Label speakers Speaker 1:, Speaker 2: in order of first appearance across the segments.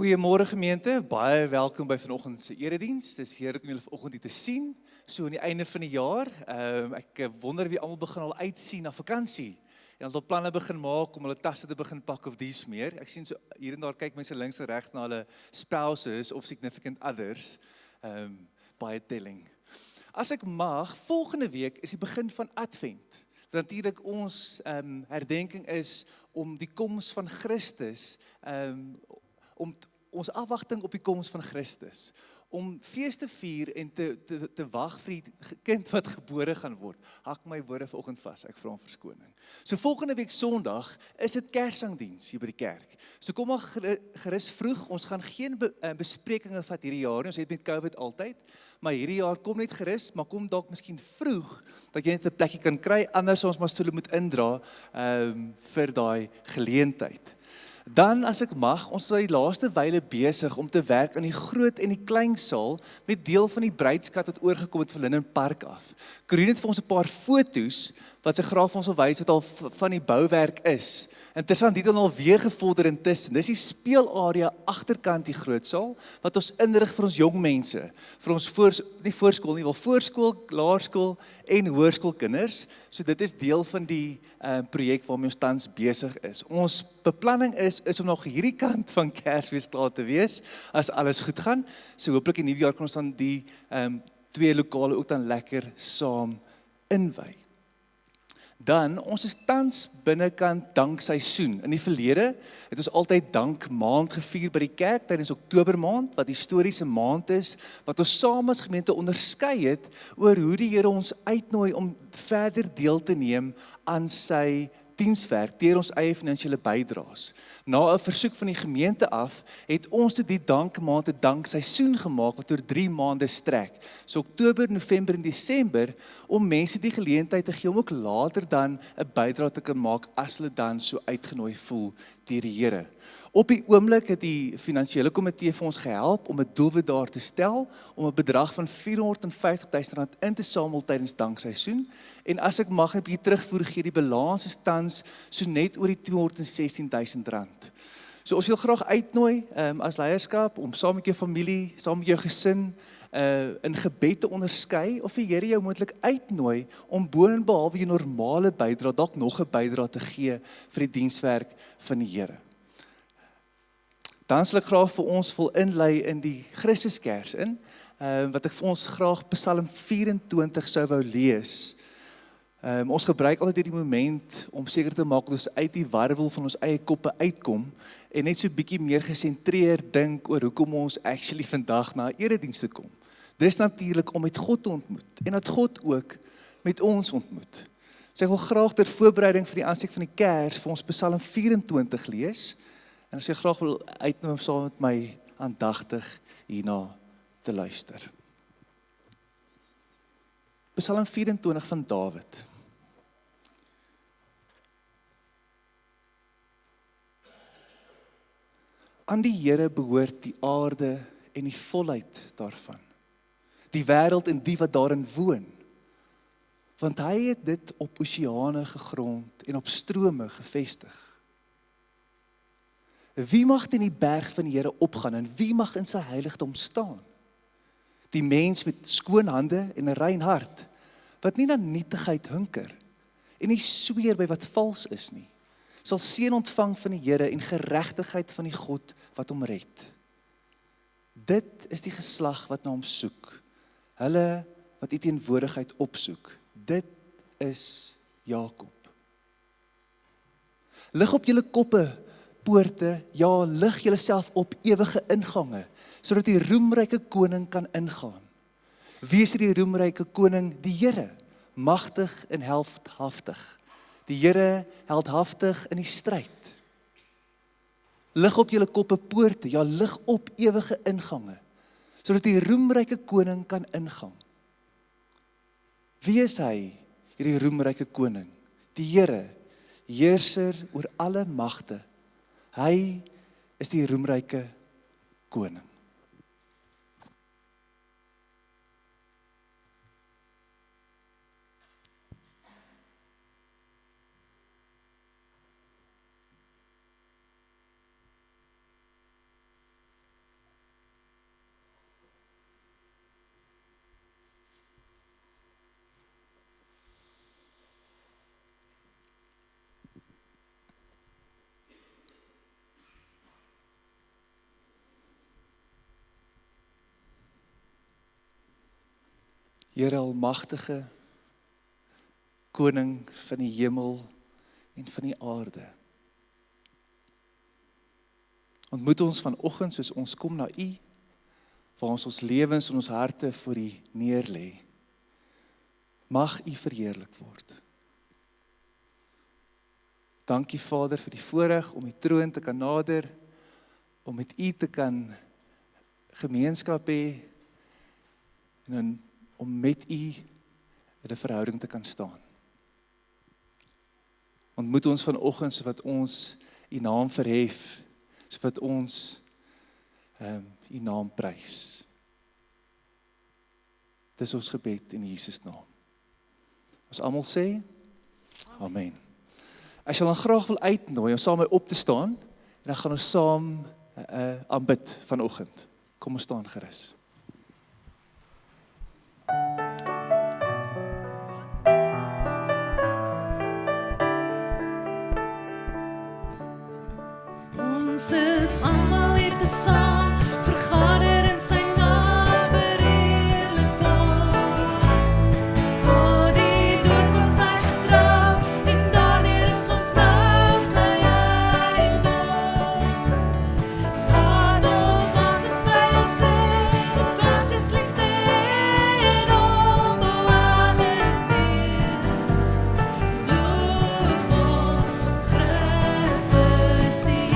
Speaker 1: Goeiemôre gemeente, baie welkom by vanoggend se erediens. Dis heerlik om julle vanoggend hier te sien, so aan die einde van die jaar. Ek wonder wie almal begin al uitsien na vakansie. En al planne begin maak om hulle tasse te begin pak of dies meer. Ek sien so hier en daar kyk mense links en regs na hulle spouses of significant others. Baie telling. As ek mag, volgende week is die begin van Advent. Want natuurlik ons herdenking is om die koms van Christus, om ons afwagting op die koms van Christus, om fees te vier en te wag vir die kind wat gebore gaan word. Hak my woorde vanoggend vas, ek vra om verskoning. So volgende week Sondag is dit Kersangdiens hier by die kerk. So kom maar gerus vroeg, ons gaan geen besprekings vat hierdie jaar, ons het met COVID altyd, maar hierdie jaar kom net gerus, maar kom dalk miskien vroeg, dat jy net 'n plekkie kan kry, anders ons maar stoele moet indra vir daai geleentheid. Dan, as ek mag, ons is die laaste wyle besig om te werk aan die groot en die klein saal met deel van die bruidskat wat oorgekom het van Linden Park af. Corine het vir ons 'n paar foto's wat sy graag vir ons wil wys wat al van die bouwerk is. Interessant, dit het al weer gevorder intussen. Dis die speelarea agterkant die groot saal wat ons inrig vir ons jong mense, vir ons voorskool, laerskool en hoërskoolkinders. So dit is deel van die projek waarmee ons tans besig is. Ons beplanning is om nog hierdie kant van Kersfees klaar te wees, as alles goed gaan. So hopelik in die nuwe jaar kan ons dan die twee lokale ook dan lekker saam inwy. Dan, ons is tans binnekant dankseisoen. In die verlede het ons altyd dankmaand gevier by die kerk tydens Oktobermaand, wat historiese maand is, wat ons saam as gemeente onderskei het oor hoe die Here ons uitnooi om verder deel te neem aan sy dienswerk deur ons eie finansiële bydraes. Na 'n versoek van die gemeente af, het ons toe die dankmaand 'n dankseisoen gemaak wat oor 3 maande strek. So Oktober, November en Desember, om mense die geleentheid te gee om ook later dan 'n bydrae te kan maak as hulle dan so uitgenooi voel deur die Here. Op die oomblik het die finansiële komitee vir ons gehelp om 'n doelwit daar te stel, om 'n bedrag van R450,000 in te samel tydens dankseisoen. En as ek mag 'n bietjie terugvoer gee, die balans is tans so net oor die R216,000. So ons wil graag uitnooi as leierskap om saam met jou familie, saam met jou gesin, in gebed te onderskei, of die Here jou moontlik uitnooi om bo en behalwe jou normale bydrae dalk nog 'n bydrae te gee vir die dienswerk van die Here. Dan sal ek graag vir ons wil inlei in die Christuskers in, wat ek vir ons graag Psalm 24 sou wou lees. Ons gebruik altyd hierdie moment om seker te maak dat ons uit die warwel van ons eie koppe uitkom en net so bietjie meer gesentreerd dink oor hoekom ons actually vandag na 'n erediens toe kom. Dis natuurlik om met God te ontmoet en dat God ook met ons ontmoet. So ek wil graag ter voorbereiding vir die aansteek van die Kers vir ons Psalm 24 lees. En as jy graag wil uitnooi om saam met my aandagtig hierna te luister. Psalm 24 van Dawid. Aan die Here behoort die aarde en die volheid daarvan, die wêreld en die wat daarin woon, want hy het dit op oseane gegrond en op strome gevestig. Wie mag in die berg van die Here opgaan en wie mag in sy heiligdom staan? Die mens met skoon hande en 'n rein hart, wat nie na nietigheid hunker en nie sweer by wat vals is nie, sal seën ontvang van die Here en geregtigheid van die God wat hom red. Dit is die geslag wat na hom soek, hulle wat u teenwoordigheid opsoek. Dit is Jakob. Lig op julle koppe, poorte, ja, lig julleself op ewige ingange, sodat die roemryke koning kan ingaan. Wie is die roemryke koning? Die Here, magtig en heldhaftig. Die Here heldhaftig in die stryd. Lig op julle koppe, poorte, ja, lig op ewige ingange, sodat die roemryke koning kan ingaan. Wie is hy, hierdie roemryke koning? Die Here, heerser oor alle magte. Hy is die roemryke koning. Here almagtige koning van die hemel en van die aarde. Ontmoet ons vanoggend soos ons kom na U, waar ons lewens en ons harte voor U neerlê. Mag U verheerlik word. Dankie Vader vir die voorreg om die troon te kan nader, om met U te kan gemeenskap hê en om met U in 'n verhouding te kan staan. Ontmoet ons vanoggend so wat ons U naam verhef, so wat ons U naam prys. Dis ons gebed in Jesus naam. Ons almal sê, Amen. Ek sal dan graag wil uitnooi om saam met my op te staan, en dan gaan ons saam aanbid vanoggend. Kom ons staan gerus.
Speaker 2: Ons is almal hier te saam, vergader in sy naam verheerlikbaar. God die dood was sy getrou, en daardeur is ons nou sy eiendom. Laat ons van soos hy ons sê, mekaar se liefde en hom bo alles eer. Loof hom, Christus die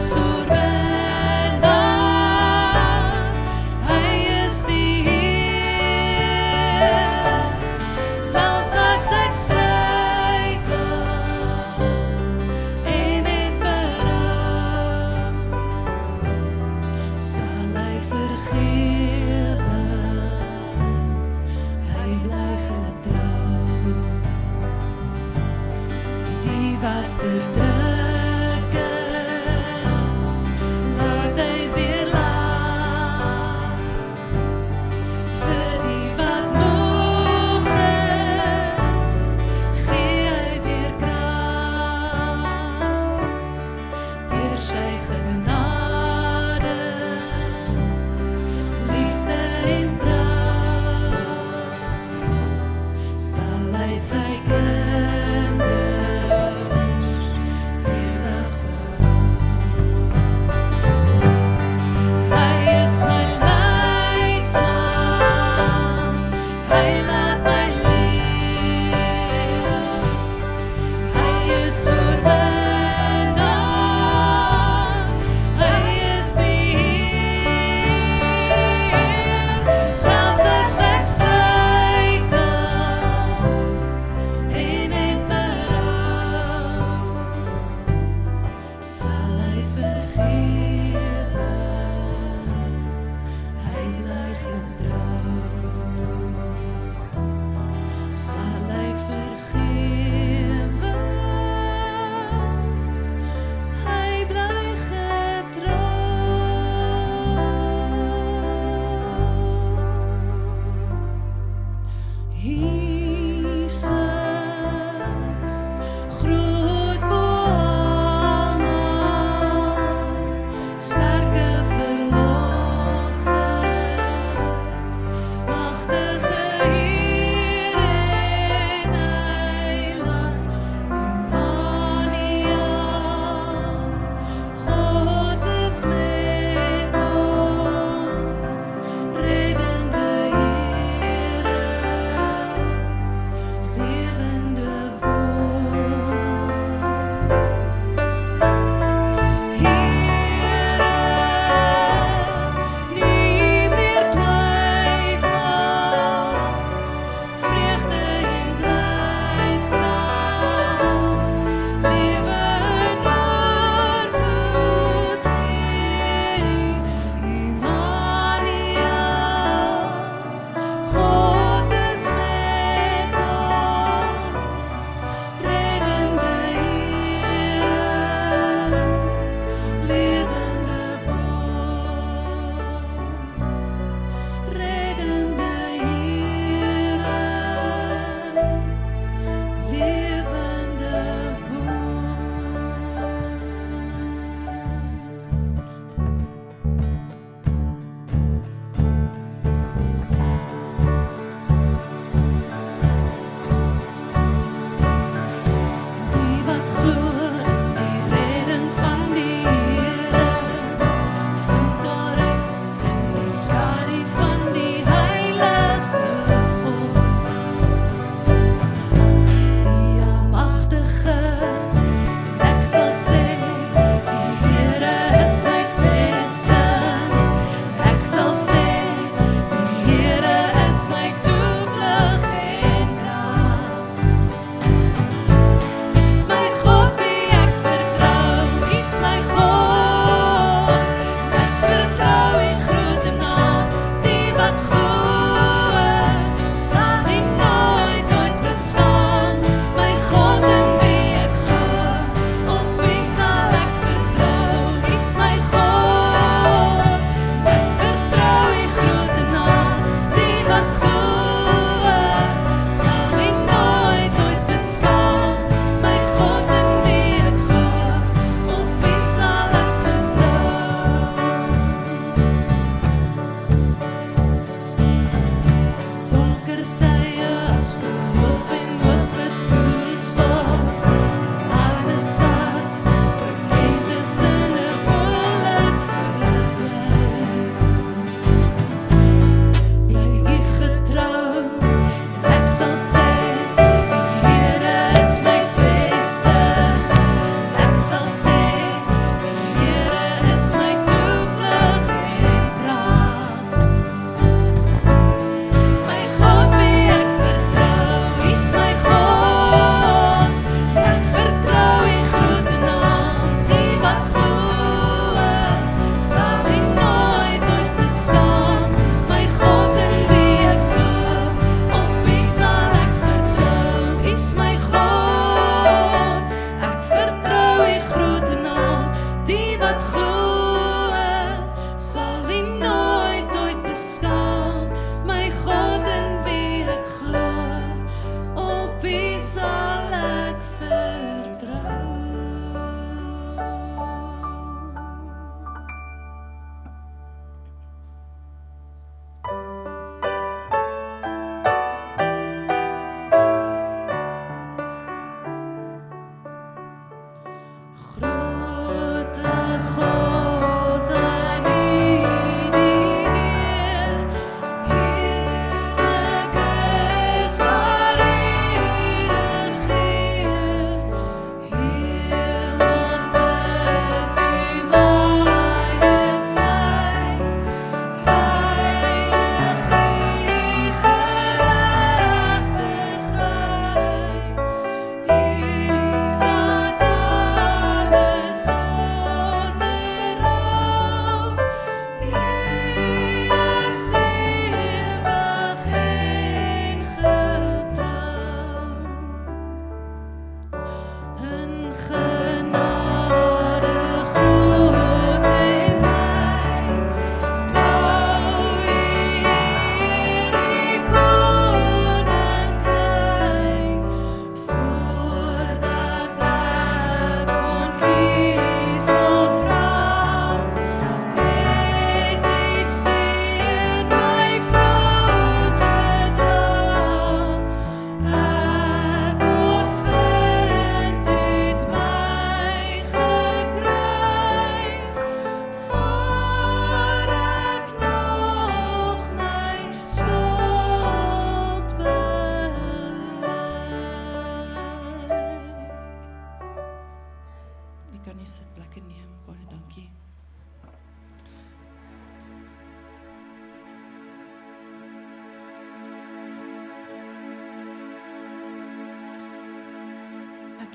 Speaker 2: Sorbe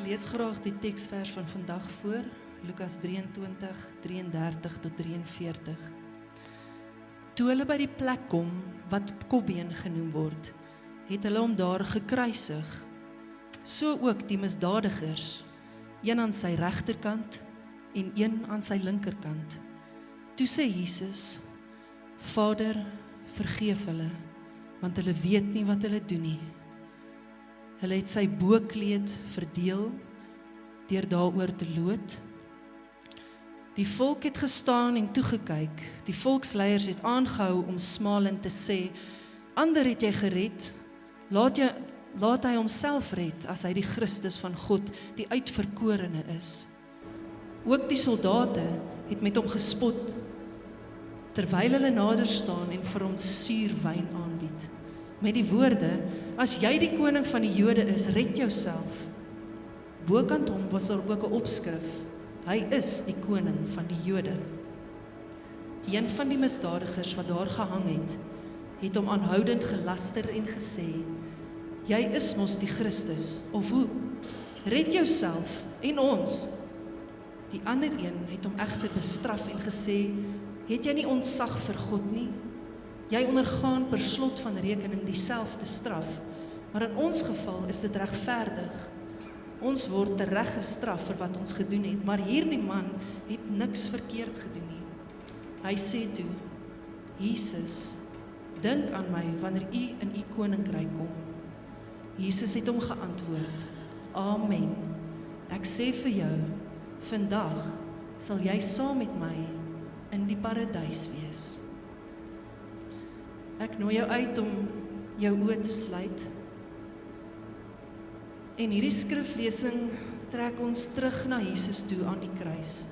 Speaker 3: lees graag die teksvers van vandag voor, Lukas 23, 33 tot 43. Toe hulle by die plek kom wat Kopbeen genoem word, het hulle hom daar gekruisig. So ook die misdadigers, een aan sy regterkant en een aan sy linkerkant. Toe sê Jesus, Vader, vergeef hulle, want hulle weet nie wat hulle doen nie. Hulle het sy bokkleed verdeel, deur daaroor te loot. Die volk het gestaan en toegekyk. Die volksleiers het aangehou om smalend te sê, ander het jy gered, laat hy homself red, as hy die Christus van God, die uitverkorene is. Ook die soldate het met hom gespot, terwyl hulle nader staan en vir hom suur wyn aanbied. Met die woorde, as jy die koning van die Jode is, red jouself. Bokant hom was daar ook 'n opskrif, hy is die koning van die Jode. Een van die misdadigers wat daar gehang het hom aanhoudend gelaster en gesê, jy is mos die Christus, of hoe? Red jouself en ons. Die ander een het hom egter bestraf en gesê, het jy nie ontzag vir God nie? Jy ondergaan per slot van rekening dieselfde straf, maar in ons geval is dit regverdig. Ons word tereg gestraf vir wat ons gedoen het, maar hierdie man het niks verkeerd gedoen nie. Hy sê toe, Jesus, dink aan my wanneer u in u koninkryk kom. Jesus het hom geantwoord, Amen. Ek sê vir jou, vandag sal jy saam met my in die paradys wees. Ek nooi jou uit om jou oë te sluit. En hierdie skriflesing trek ons terug na Jesus toe aan die kruis.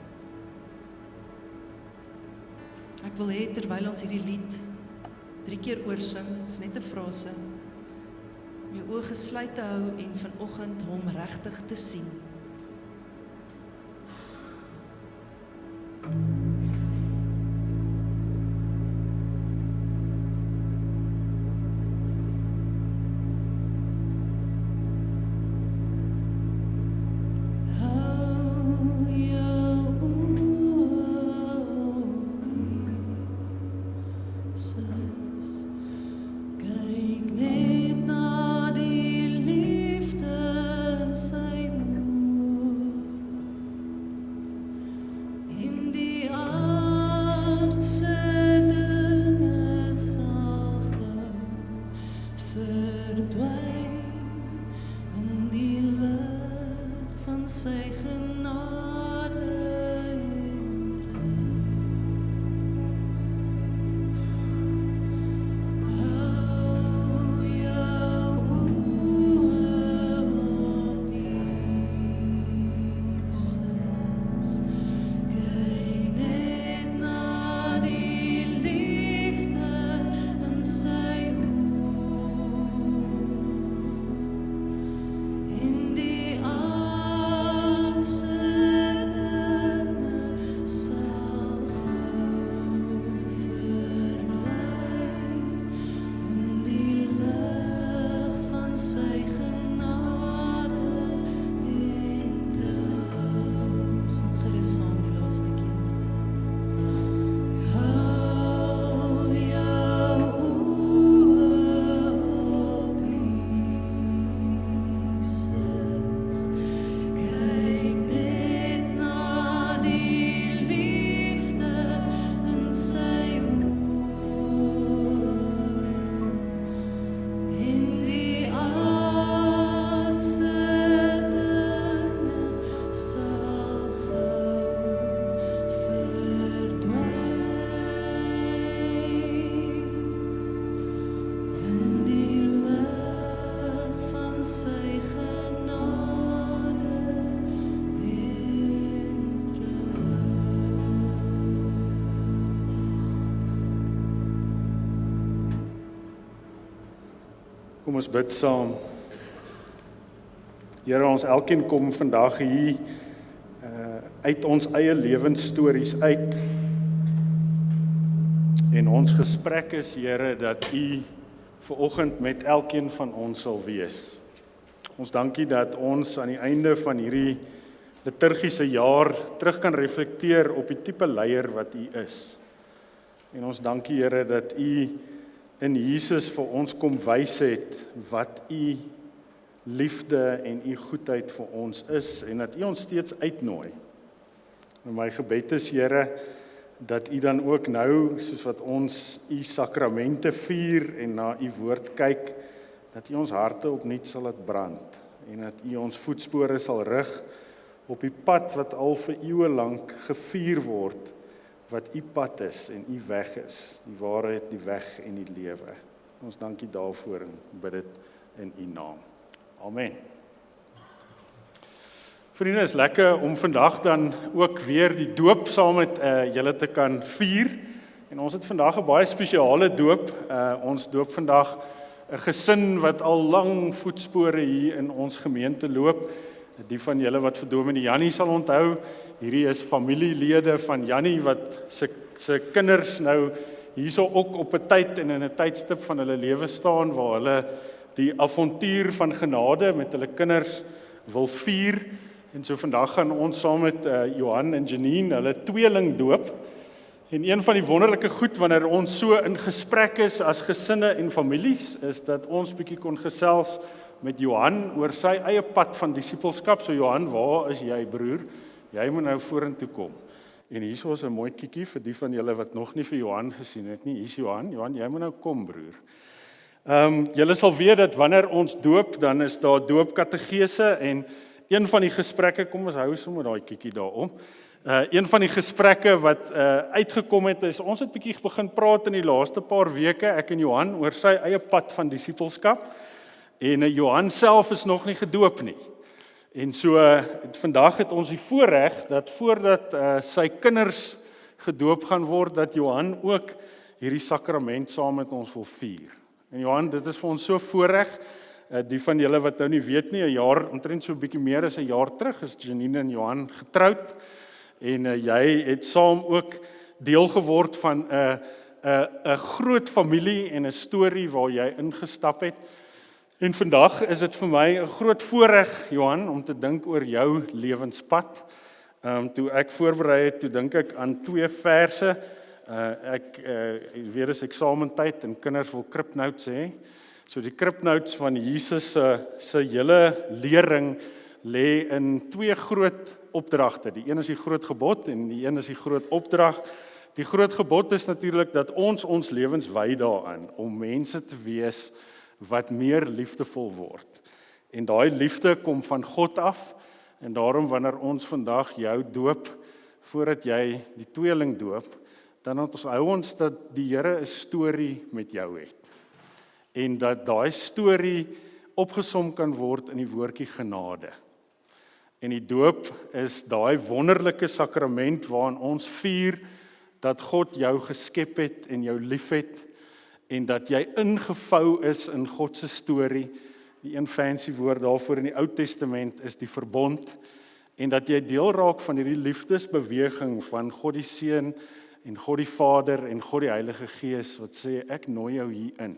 Speaker 3: Ek wil hê terwyl ons hierdie lied 3 keer oorsing, is net 'n frase, om jou oë gesluit te hou en vanoggend hom regtig te sien.
Speaker 4: Kom ons bid saam. Here, ons elkeen kom vandag hier uit ons eie lewensstories uit. En ons gesprek is, Here, dat U vanoggend met elkeen van ons sal wees. Ons dankie dat ons aan die einde van hierdie liturgiese jaar terug kan reflekteer op die tipe leier wat U is. En ons dankie Here dat U in Jesus vir ons kom wys het wat U liefde en U goedheid vir ons is en dat U ons steeds uitnooi. En my gebed is Here dat U dan ook nou, soos wat ons U sakramente vier en na U woord kyk, dat U ons harte opnuut sal laat brand en dat U ons voetspore sal rig op die pad wat al vir eeue lank gevier word, wat U pad is en U weg is, die waarheid, die weg en die lewe. Ons dankie daarvoor en bid dit in U naam. Amen. Vriende, is lekker om vandag dan ook weer die doop saam met julle te kan vier. En ons het vandag 'n baie spesiale doop. Ons doop vandag 'n gesin wat al lang voetspore hier in ons gemeente loop. Die van julle wat vir Dominee Jannie sal onthou, hierdie is familielede van Jannie wat se kinders nou hierso ook op 'n tyd en in 'n tydstip van hulle lewe staan waar hulle die avontuur van genade met hulle kinders wil vier. En so vandag gaan ons saam met Johan en Janine hulle tweeling doop. En een van die wonderlike goed wanneer ons so in gesprek is as gesinne en families, is dat ons bietjie kon gesels met Johan oor sy eie pad van disippelskap. So Johan, waar is jy broer? Jy moet nou vorentoe kom. En hier is 'n mooi kiekie vir die van julle wat nog nie vir Johan gesien het nie. Hier's Johan. Johan, jy moet nou kom broer. Julle sal weet dat wanneer ons doop, dan is daar doopkategese en een van die gesprekke, kom ons hou sommer daai kiekie daarom. Een van die gesprekke wat uitgekom het is, ons het bietjie begin praat in die laaste paar weke, ek en Johan, oor sy eie pad van disippelskap. En Johan self is nog nie gedoop nie. En so vandag het ons die voorreg dat voordat sy kinders gedoop gaan word, dat Johan ook hierdie sakrament saam met ons wil vier. En Johan, dit is vir ons so voorreg. Die van julle wat nou nie weet nie, 'n jaar, omtrent so 'n bietjie meer as 'n jaar terug, is Janine en Johan getroud. En jy het saam ook deel geword van 'n groot familie en 'n storie waar jy ingestap het. En vandag is dit vir my 'n groot voorreg, Johan, om te dink oor jou lewenspad. Toe ek voorberei het, toe dink ek aan 2 verse. Ek weer is eksamentyd en kinders wil kripnotes hê. So die kripnotes van Jesus se hele lering lê in 2 groot opdragte. Die een is die groot gebod en die een is die groot opdrag. Die groot gebod is natuurlik dat ons lewens wy daaraan om mense te wees wat meer liefdevol word. En daai liefde kom van God af en daarom wanneer ons vandag jou doop, voordat jy die tweeling doop, dan onthou ons dat die Here 'n storie met jou het. En dat daai storie opgesom kan word in die woordjie genade. En die doop is daai wonderlike sakrament waarin ons vier dat God jou geskep het en jou liefhet en dat jy ingevou is in God se storie. Die een fancy woord daarvoor in die Ou Testament is die verbond en dat jy deel raak van hierdie liefdesbeweging van God die Seun en God die Vader en God die Heilige Gees wat sê ek nooi jou hier in.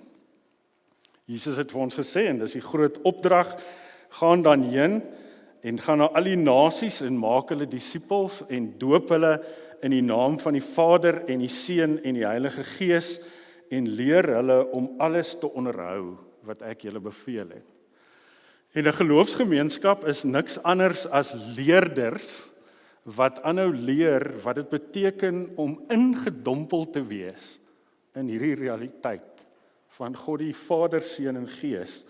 Speaker 4: Jesus het vir ons gesê en dis die groot opdrag, gaan dan heen en gaan na al die nasies en maak hulle disippels en doop hulle in die naam van die Vader en die Seun en die Heilige Gees en leer hulle om alles te onderhou wat ek julle beveel het. En 'n geloofsgemeenskap is niks anders as leerders wat aanhou leer wat dit beteken om ingedompel te wees in hierdie realiteit van God die Vader, Seun en Gees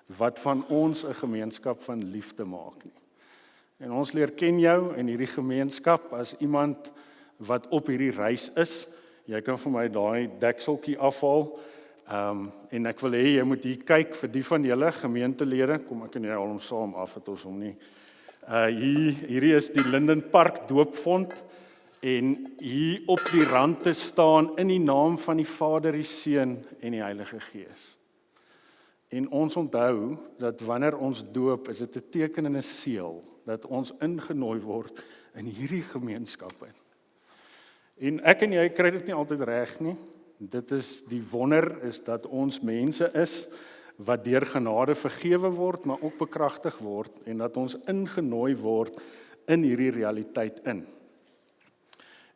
Speaker 4: wat van ons 'n gemeenskap van liefde maak nie. En ons leer ken jou in hierdie gemeenskap as iemand wat op hierdie reis is. Jy kan vir my daai dekseltjie afhaal. En ek wil hê jy moet hier kyk vir die van julle gemeentelede. Kom ek en jy haal hom saam af het ons hom nie. Hierdie is die Linden Park doopfont en hier op die rand te staan in die naam van die Vader, die Seun en die Heilige Gees. En ons onthou dat wanneer ons doop, is dit 'n teken en 'n seël dat ons ingenooi word in hierdie gemeenskappe. En ek en jy kry dit nie altyd reg nie. Dit is die wonder is dat ons mense is wat deur genade vergewe word, maar ook bekragtig word en dat ons ingenooi word in hierdie realiteit in.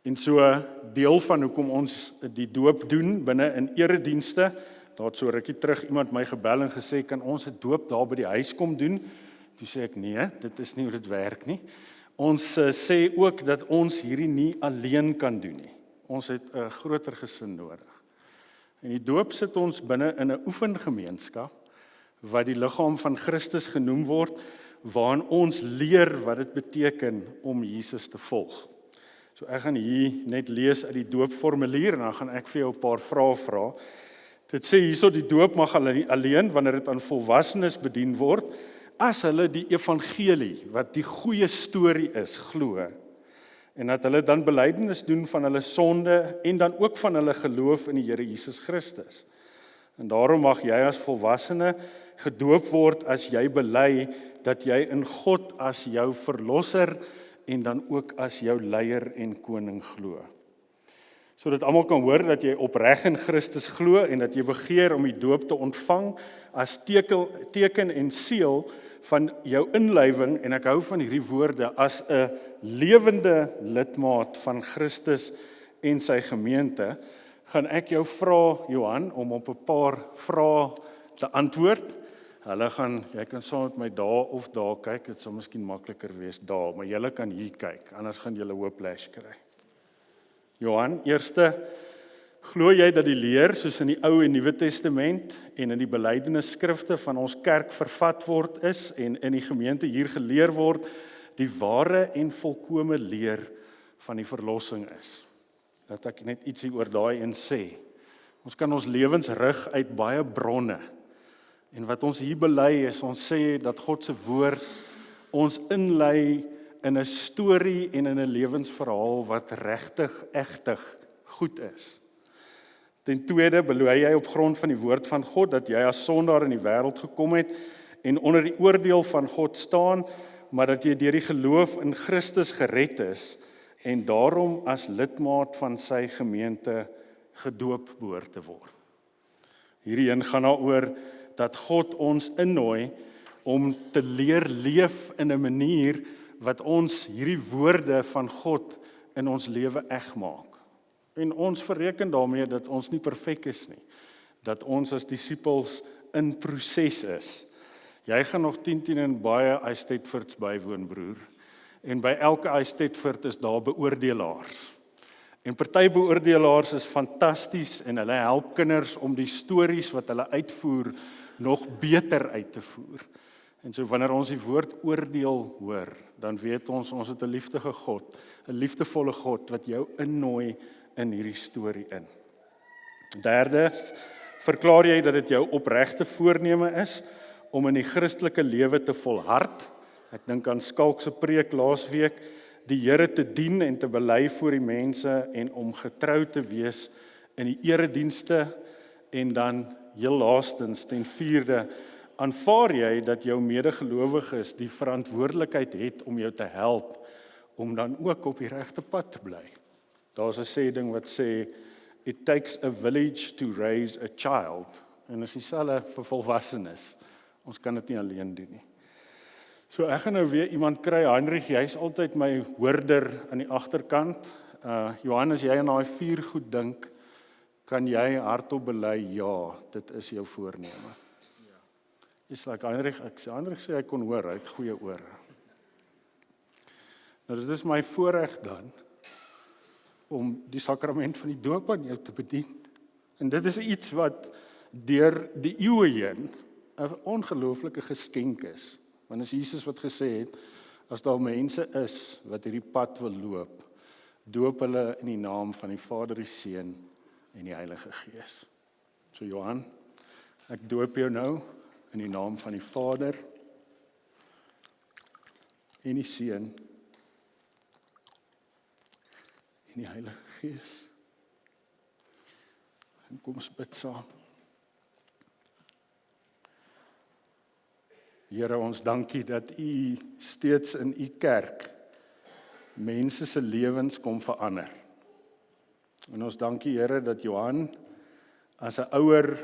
Speaker 4: En so deel van hoekom ons die doop doen binne in eredienste, daar het so rukkie terug iemand my gebel en gesê, kan ons 'n doop daar by die huis kom doen? Toe sê ek, nee, dit is nie hoe dit werk nie. Ons sê ook dat ons hierdie nie alleen kan doen nie. Ons het 'n groter gesin nodig. En die doop sit ons binne in 'n oefengemeenskap wat die liggaam van Christus genoem word, waarin ons leer wat dit beteken om Jesus te volg. So ek gaan hier net lees uit die doopformulier en dan gaan ek vir jou 'n paar vrae vra. Dit sê hierso die doop mag alleen wanneer dit aan volwassenes bedien word, as hulle die evangelie, wat die goeie storie is, glo, en dat hulle dan belydenis doen van hulle sonde en dan ook van hulle geloof in die Here Jesus Christus. En daarom mag jy as volwassene gedoop word as jy bely dat jy in God as jou verlosser en dan ook as jou leier en koning glo. Sodat almal kan hoor dat jy opreg in Christus glo en dat jy begeer om die doop te ontvang as teken en seël van jou inlywing, en ek hou van hierdie woorde, as 'n lewende lidmaat van Christus en sy gemeente, gaan ek jou vra, Johan, om op 'n paar vrae te antwoord. Jy kan saam met my daar of daar kyk, dit sal miskien makliker wees daar, maar julle kan hier kyk, anders gaan julle whiplash kry. Johan, eerste, glo jy dat die leer, soos in die Ou en Nuwe Testament en in die belydenisskrifte van ons kerk vervat word is en in die gemeente hier geleer word, die ware en volkome leer van die verlossing is? Dat ek net ietsie oor daai een sê. Ons kan ons lewens rig uit baie bronne. En wat ons hier bely is, ons sê dat God se woord ons inlei in 'n storie en in 'n lewensverhaal wat regtig, egtig goed is. Ten tweede belooi jy op grond van die woord van God dat jy as sondaar in die wêreld gekom het en onder die oordeel van God staan, maar dat jy deur die geloof in Christus gered is en daarom as lidmaat van sy gemeente gedoop behoort te word. Hierdie een gaan daaroor dat God ons innooi om te leer leef in 'n manier wat ons hierdie woorde van God in ons lewe eg maak. En ons verreken daarmee dat ons nie perfek is nie, dat ons as disippels in proses is. Jy gaan nog 10 in baie Eisteddfords bywoon, broer. En by elke Eisteddford is daar beoordelaars. En party beoordelaars is fantasties en hulle help kinders om die stories wat hulle uitvoer nog beter uit te voer. En so wanneer ons die woord oordeel hoor, dan weet ons het 'n liefdige God, 'n liefdevolle God wat jou innooi in hierdie storie in. Derde, verklaar jy dat dit jou opregte voorneme is om in die Christelike lewe te volhard. Ek dink aan Skalk se preek laasweek, die Here te dien en te bely voor die mense en om getrou te wees in die eredienste, en dan heel laastens ten vierde, aanvaar jy dat jou medegelowiges die verantwoordelikheid het om jou te help om dan ook op die regte pad te bly. Daar's 'n sêding wat sê it takes a village to raise a child, en is dieselfde vir volwassenes. Ons kan dit nie alleen doen nie. So ek gaan nou weer iemand kry, Heinrich, jy's altyd my hoorder aan die agterkant. Johannes, jy aan daai 4 goed dink, kan jy hardop bely, ja, dit is jou voorneme. Dis like Heinrich sê hy kon hoor, hy het goeie ore. Nou dit is my voorreg dan om die sakrament van die doop aan jou te bedien. En dit is iets wat deur die eeue heen 'n ongelooflike geskenk is. Want as Jesus wat gesê het, as daar mense is wat hierdie pad wil loop, doop hulle in die naam van die Vader, die Seun en die Heilige Gees. So Johan, ek doop jou nou in die naam van die Vader en die Seun en die Heilige Gees. En kom ons bid saam. Here, ons dankie dat U steeds in U kerk mense se lewens kom verander. En ons dankie Here dat Johan as 'n ouer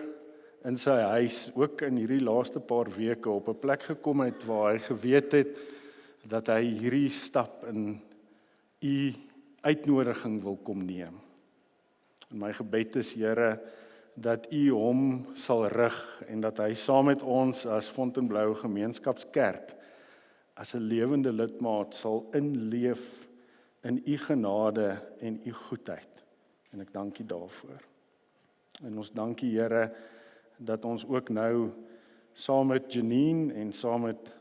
Speaker 4: in sy huis, ook in hierdie laaste paar weke, op 'n plek gekom het waar hy geweet het dat hy hierdie stap in u uitnodiging wil kom neem. En my gebed is, Here, dat u hom sal rig en dat hy saam met ons as Fontainebleau Gemeenskapskerk as 'n lewende lidmaat sal inleef in u genade en u goedheid. En ek dank u daarvoor. En ons dank u, Here, dat ons ook nou saam met Janine en saam met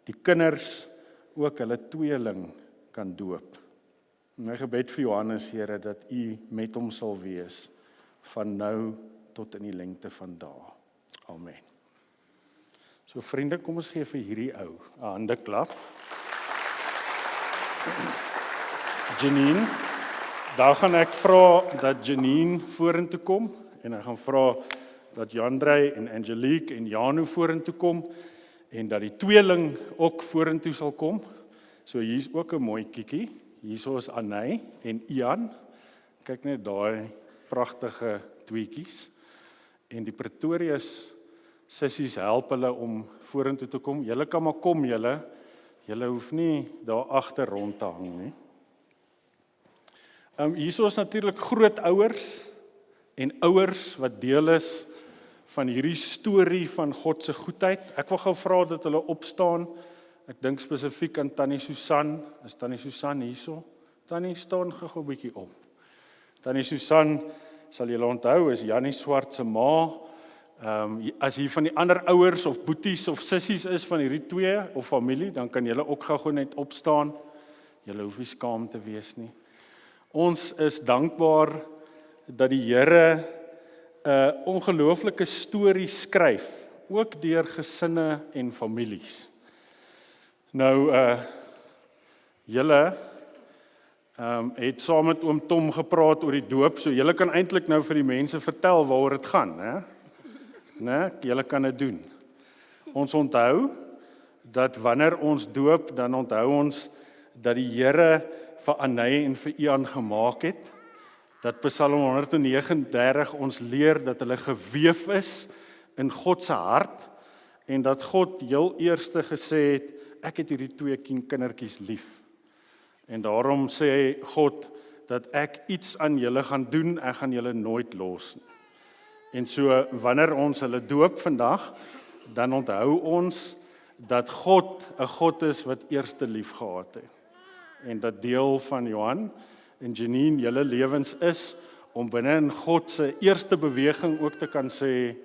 Speaker 4: die kinders ook hulle tweeling kan doop. My gebed vir Johannes, Here, dat u met hom sal wees van nou tot in die lengte van dae. Amen. So vriende, kom ons gee vir hierdie ou 'n handeklap. Janine, daar gaan ek vra dat Janine vorentoe kom en ek gaan vra dat Jandrey en Angelique en Janu vorentoe kom en dat die tweeling ook vorentoe sal kom. So hier's ook 'n mooi kiekie. Hierso is Anay en Ian. Kyk net daai pragtige tweetjies. En die Pretorius sissies help hulle om vorentoe te kom. Julle kan maar kom, julle hoef nie daar agter rond te hang nie. Hierso is natuurlik grootouers en ouers wat deel is van hierdie storie van God se goedheid. Ek wil gou vra dat hulle opstaan. Ek dink spesifiek aan Tannie Susan. Is Tannie Susan hierso? Tannie, staan gou 'n bietjie op. Tannie Susan, sal julle onthou, is Jannie Swart se ma. As hier van die ander ouers of boeties of sissies is van hierdie twee of familie, dan kan julle ook gou net opstaan. Julle hoef nie skaam te wees nie. Ons is dankbaar dat die Here 'n ongelooflike storie skryf, ook deur gesinne en families. Nou, julle het saam met oom Tom gepraat oor die doop, so julle kan eintlik nou vir die mense vertel waaroor dit gaan, hè? Né? Julle kan dit doen. Ons onthou dat wanneer ons doop, dan onthou ons dat die Here vir Anay en vir Ian gemaak het. Dat Psalm 139 ons leer dat hulle geweef is in God se hart en dat God heel eerste gesê het, ek het hierdie twee kindertjies lief. En daarom sê God dat ek iets aan julle gaan doen, ek gaan julle nooit los nie. En so wanneer ons hulle doop vandag, dan onthou ons dat God 'n God is wat eerste lief gehad het. En dat deel van Johan en Janine julle lewens is om binne in God se eerste beweging ook te kan sê,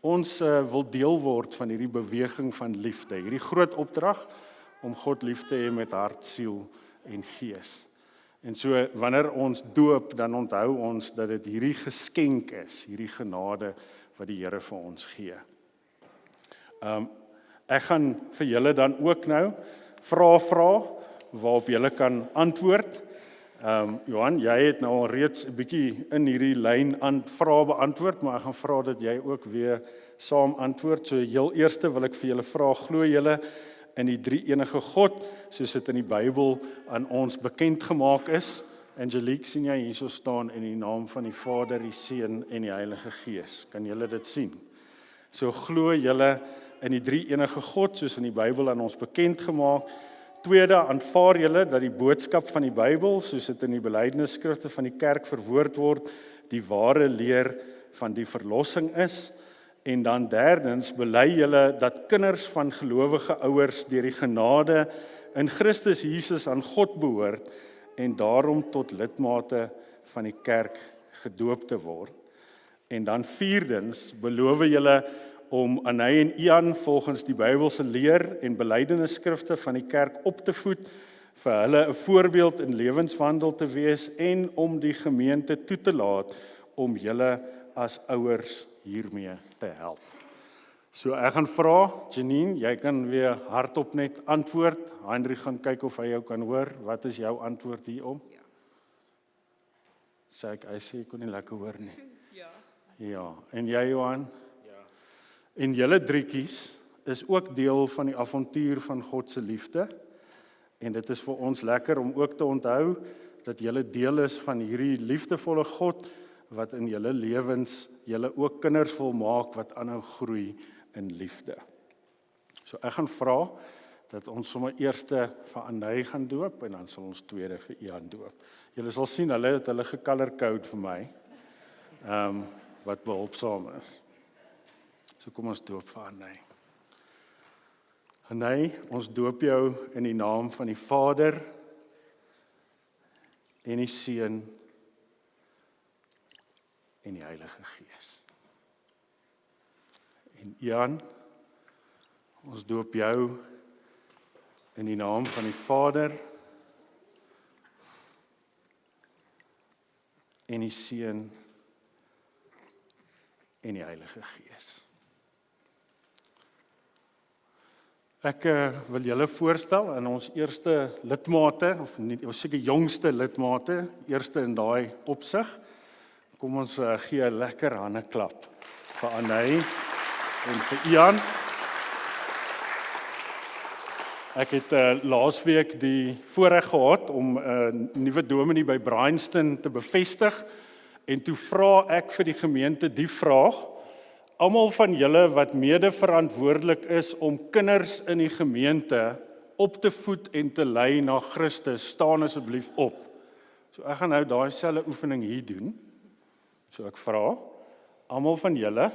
Speaker 4: ons wil deel word van hierdie beweging van liefde, hierdie groot opdrag om God lief te hê met hart, siel en gees. En so wanneer ons doop, dan onthou ons dat dit hierdie geskenk is, hierdie genade wat die Here vir ons gee. Ek gaan vir julle dan ook nou vra waarop julle kan antwoord. Johan, jy het nou al reeds 'n bietjie in hierdie lyn aan vrae beantwoord, maar ek gaan vra dat jy ook weer saam antwoord. So heel eerste wil ek vir julle vra, glo julle in die drie enige God, soos dit in die Bybel aan ons bekend gemaak is? Angelique, sien jy hierso staan in die naam van die Vader, die Seun en die Heilige Gees. Kan julle dit sien? So glo julle in die drie enige God, soos in die Bybel aan ons bekend gemaak. Tweede, aanvaar julle dat die boodskap van die Bybel, soos dit in die belydenisskrifte van die kerk verwoord word, die ware leer van die verlossing is. En dan derdens, bely julle dat kinders van gelowige ouers deur die genade in Christus Jesus aan God behoort en daarom tot lidmate van die kerk gedoop te word. En dan vierdens, beloof julle om Anay en Ian volgens die Bybelse leer en belydenisskrifte van die kerk op te voed, vir hulle 'n voorbeeld in lewenswandel te wees en om die gemeente toe te laat om julle as ouers hiermee te help. So ek gaan vra, Janine, jy kan weer hardop net antwoord. Heinrich gaan kyk of hy jou kan hoor. Wat is jou antwoord hierom?
Speaker 5: Ja.
Speaker 4: Sê hy sê ek kon nie lekker hoor nie.
Speaker 5: Ja.
Speaker 4: Ja, en jy Johan? En julle drietjies is ook deel van die avontuur van God se liefde. En dit is vir ons lekker om ook te onthou dat julle deel is van hierdie liefdevolle God wat in julle lewens julle ook kinders wil maak wat aanhou groei in liefde. So ek gaan vra dat ons sommer eerste vir Anay gaan doop en dan sal ons tweede vir Ian doop. Julle sal sien hulle het hulle gecolor-code vir my. Wat behulpsaam is. So kom ons doop vir Anay. Anay, ons doop jou in die naam van die Vader en die Seun en die Heilige Gees. En Ian, ons doop jou in die naam van die Vader en die Seun en die Heilige Gees. Ek wil julle voorstel aan ons eerste lidmate, of nie, ons seker jongste lidmate, eerste in daai opsig. Kom ons gee 'n lekker handeklap vir Anay en vir Ian. Ek het laasweek die voorreg gehad om 'n nuwe dominee by Bryanston te bevestig en toe vra ek vir die gemeente die vraag: almal van julle wat mede verantwoordelik is om kinders in die gemeente op te voed en te lei na Christus, staan asseblief op. So ek gaan nou daai selfde oefening hier doen. So ek vra, almal van julle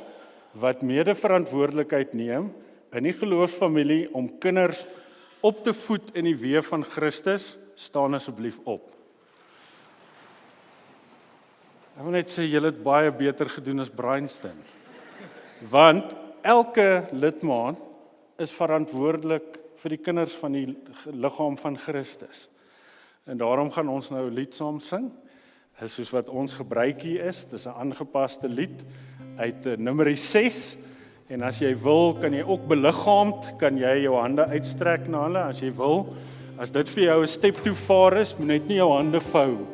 Speaker 4: wat mede verantwoordelikheid neem in die geloofsfamilie om kinders op te voed in die weë van Christus, staan asseblief op. Ek wil net sê, julle het baie beter gedoen as Bryanston. Want elke lidmaat is verantwoordelik vir die kinders van die liggaam van Christus. En daarom gaan ons nou 'n lied saam sing. Soos wat ons gebruik hier is, dis 'n aangepaste lied uit Numeri 6. En as jy wil, kan jy ook beliggaamd, kan jy jou hande uitstrek na hulle, as jy wil. As dit vir jou 'n step too far is, moet net nie jou hande vou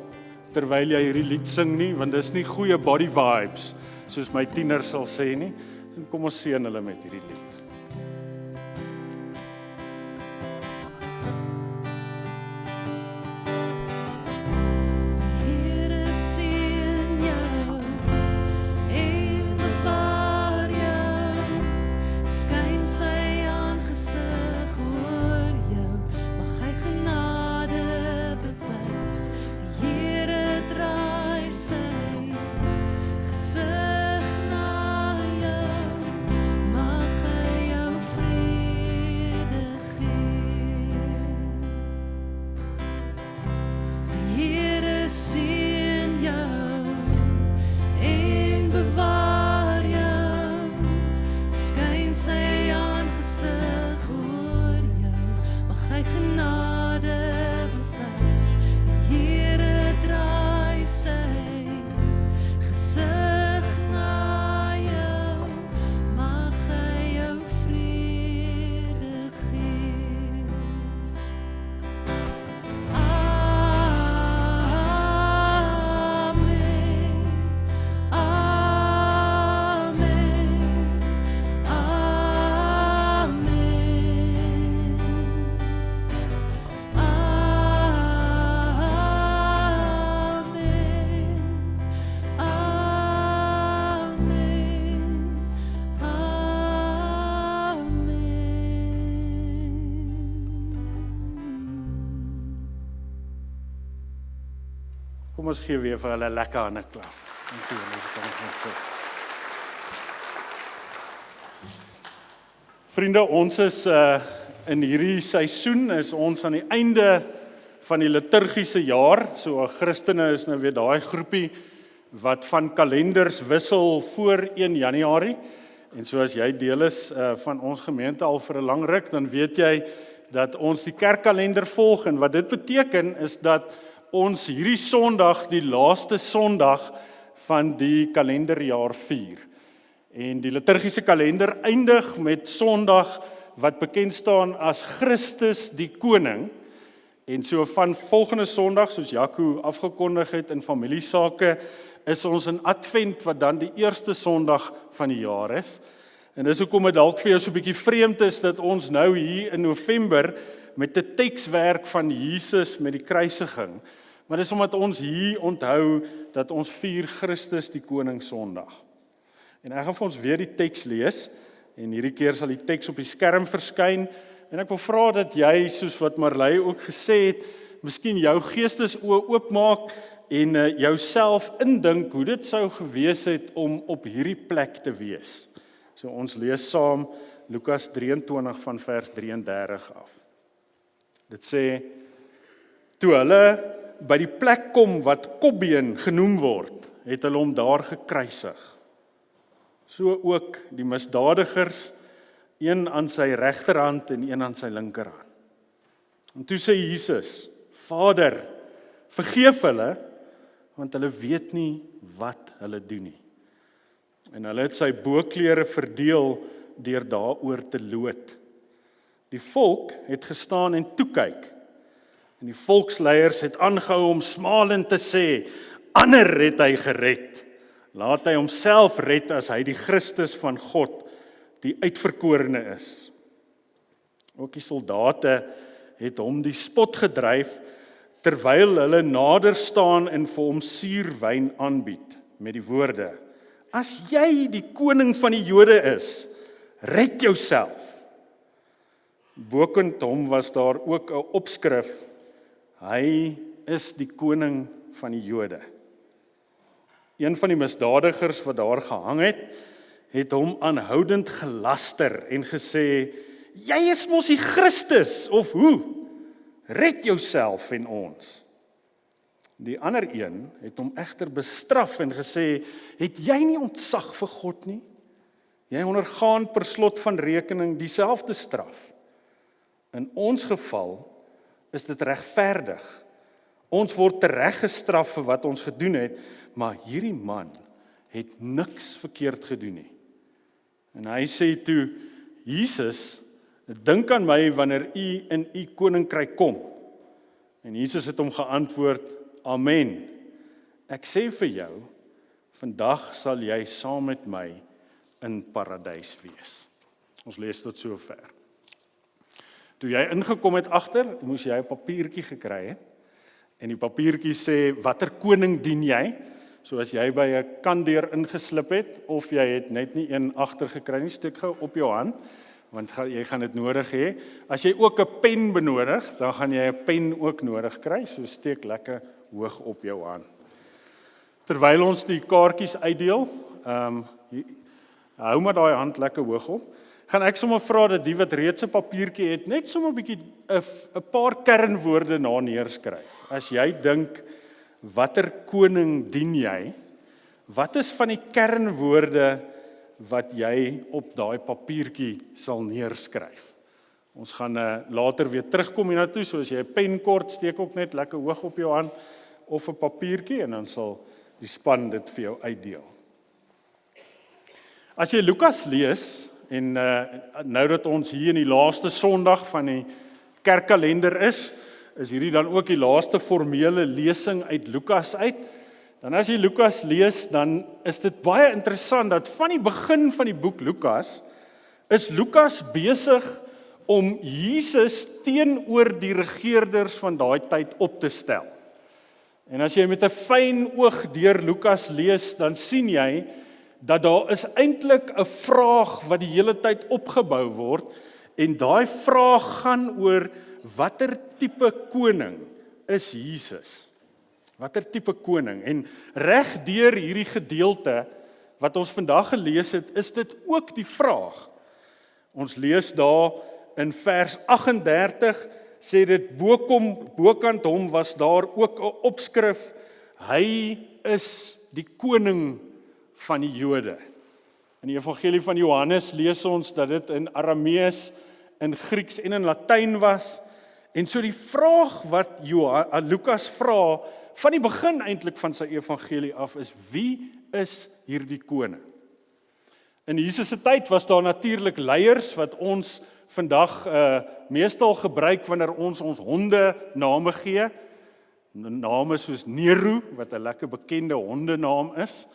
Speaker 4: terwyl jy hierdie lied sing nie, want dis nie goeie body vibes, soos my tieners sal sê nie. En kom ons seën hulle met hierdie lied. Kom ons gee weer vir hulle 'n lekker hande klap. Dankie julle, kan ek net sê. Vriende, ons is in hierdie seisoen is ons aan die einde van die liturgiese jaar. So Christene is nou weer daai groepie wat van kalenders wissel voor 1 Januarie. En so as jy deel is van ons gemeente al vir 'n lang ruk, dan weet jy dat ons die kerkkalender volg en wat dit beteken is dat ons hierdie Sondag die laaste Sondag van die kalenderjaar vier. En die liturgiese kalender eindig met Sondag wat bekend staan as Christus die Koning. En so van volgende Sondag, soos Jaco afgekondig het in familiesake, is ons in Advent wat dan die eerste Sondag van die jaar is. En dis hoekom dit dalk vir jou so 'n bietjie vreemd is dat ons nou hier in November met 'n tekswerk van Jesus met die kruisiging. maar dis omdat ons hier onthou dat ons vier Christus die Koning Sondag. En ek gaan vir ons weer die teks lees, en hierdie keer sal die teks op die skerm verskyn, en ek wil vra dat jy, soos wat Marley ook gesê het, miskien jou geestesoë oopmaak, en jouself indink hoe dit sou gewees het om op hierdie plek te wees. So ons lees saam Lukas 23 van vers 33 af. Dit sê, toe hulle by die plek kom wat Kopbeen genoem word, het hulle hom daar gekruisig. So ook die misdadigers, een aan sy regterhand en een aan sy linkerhand. En toe sê Jesus, Vader, vergeef hulle, want hulle weet nie wat hulle doen nie. En hulle het sy boklere verdeel deur daaroor te loot. Die volk het gestaan en toe kyk. En die volksleiers het aangehou om smalend te sê, ander het hy gered. Laat hy homself red as hy die Christus van God, die uitverkorene is. Ook die soldate het hom die spot gedryf, terwyl hulle nader staan en vir hom suurwyn aanbied, met die woorde, as jy die koning van die Jode is, red jouself. Bokant hom was daar ook 'n opskrif, hy is die koning van die Jode. Een van die misdadigers wat daar gehang het hom aanhoudend gelaster en gesê, jy is mos die Christus, of hoe? Red jouself en ons. Die ander een het hom egter bestraf en gesê, het jy nie ontzag vir God nie? Jy ondergaan per slot van rekening dieselfde straf. In ons geval is dit regverdig. Ons word tereggestraf vir wat ons gedoen het, maar hierdie man het niks verkeerd gedoen nie. En hy sê toe, Jesus, dink aan my wanneer u in u koninkryk kom. En Jesus het hom geantwoord, Amen. Ek sê vir jou, vandag sal jy saam met my in paradys wees. Ons lees tot sover. Toe jy ingekom het agter, moes jy 'n papiertjie gekry het. En die papiertjie sê, watter koning dien jy? So as jy by 'n kandeur ingeslip het, of jy het net nie een agter gekry nie, steek gou op jou hand, want jy gaan dit nodig hê. As jy ook 'n pen benodig, dan gaan jy 'n pen ook nodig kry, so steek lekker hoog op jou hand. Terwyl ons die kaartjies uitdeel, hou maar daai hand lekker hoog op, gaan ek sommer vra dat die wat reeds 'n papiertjie het, net sommer 'n bietjie 'n paar kernwoorde na neerskryf. As jy dink, watter koning dien jy? Wat is van die kernwoorde wat jy op daai papiertjie sal neerskryf? Ons gaan later weer terugkom hiernatoe, so as jy 'n pen kort, steek ook net lekker hoog op jou hand of 'n papiertjie en dan sal die span dit vir jou uitdeel. As jy Lukas lees, en nou dat ons hier in die laaste Sondag van die kerkkalender is hierdie dan ook die laaste formele lesing uit Lukas uit. Dan as jy Lukas lees, dan is dit baie interessant dat van die begin van die boek Lukas, is Lukas besig om Jesus teenoor die regerders van daai tyd op te stel. En as jy met 'n fyn oog deur Lukas lees, dan sien jy dat daar is eintlik 'n vraag wat die hele tyd opgebou word, en daai vraag gaan oor watter tipe koning is Jesus? Watter tipe koning? En reg deur hierdie gedeelte wat ons vandag gelees het, is dit ook die vraag. Ons lees daar in vers 38, sê dit, bokant hom was daar ook 'n opskrif, hy is die koning van die Jode. In die evangelie van Johannes lees ons dat dit in Aramees, in Grieks en in Latyn was. En so die vraag wat Lukas vra, van die begin eintlik van sy evangelie af, is wie is hierdie koning? In Jesus se tyd was daar natuurlik leiers wat ons vandag meestal gebruik wanneer ons honde name gee. Name soos Nero, wat 'n lekker bekende hondenaam is.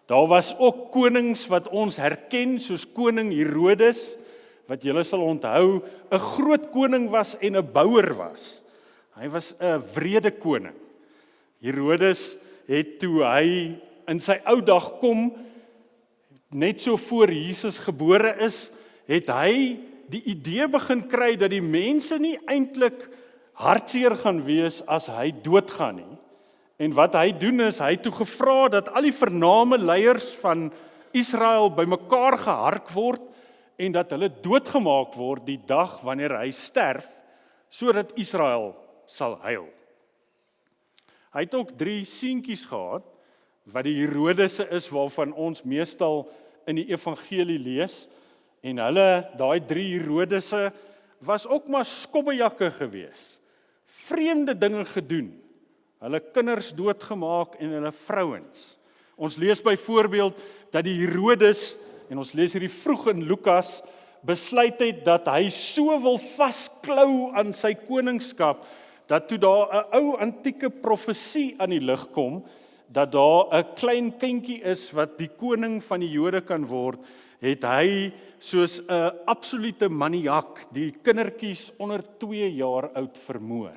Speaker 4: Daar was ook konings wat ons herken, soos koning Herodes, wat julle sal onthou, 'n groot koning was en 'n bouer was. Hy was 'n wrede koning. Herodes het toe hy in sy ou dag kom, net so voor Jesus gebore is, het hy die idee begin kry dat die mense nie eintlik hartseer gaan wees as hy doodgaan nie. En wat hy doen is, hy het toe gevra dat al die vername leiers van Israel bymekaar gehark word en dat hulle doodgemaak word die dag wanneer hy sterf, sodat Israel sal huil. Hy het ook 3 seentjies gehad, wat die Herodese is waarvan ons meestal in die evangelie lees, en daai 3 Herodese was ook maar skobbejakke gewees, vreemde dinge gedoen, hulle kinders doodgemaak en hulle vrouens. Ons lees byvoorbeeld dat die Herodes, en ons lees hierdie vroeg in Lukas, besluit het dat hy so wil vasklou aan sy koningskap, dat toe daar 'n ou antieke profesie aan die lig kom, dat daar 'n klein kindjie is wat die koning van die Jode kan word, het hy soos 'n absolute maniak die kindertjies onder 2 jaar oud vermoor.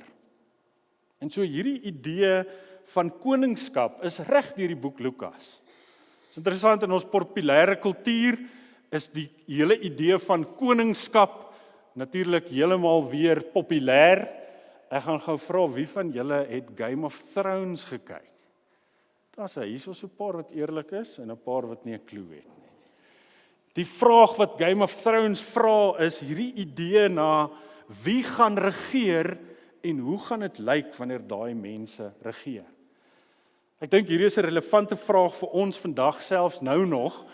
Speaker 4: En so hierdie idee van koningskap is reg deur die boek Lukas. Dit is interessant, in ons populêre kultuur is die hele idee van koningskap natuurlik heeltemal weer populêr. Ek gaan gou vra wie van julle het Game of Thrones gekyk? Daar's hierso so 'n paar wat eerlik is en 'n paar wat nie 'n klou het nie. Die vraag wat Game of Thrones vra is hierdie idee na wie gaan regeer en hoe gaan dit lyk wanneer daai mense regeer? Ek dink hierdie is 'n relevante vraag vir ons vandag selfs nou nog,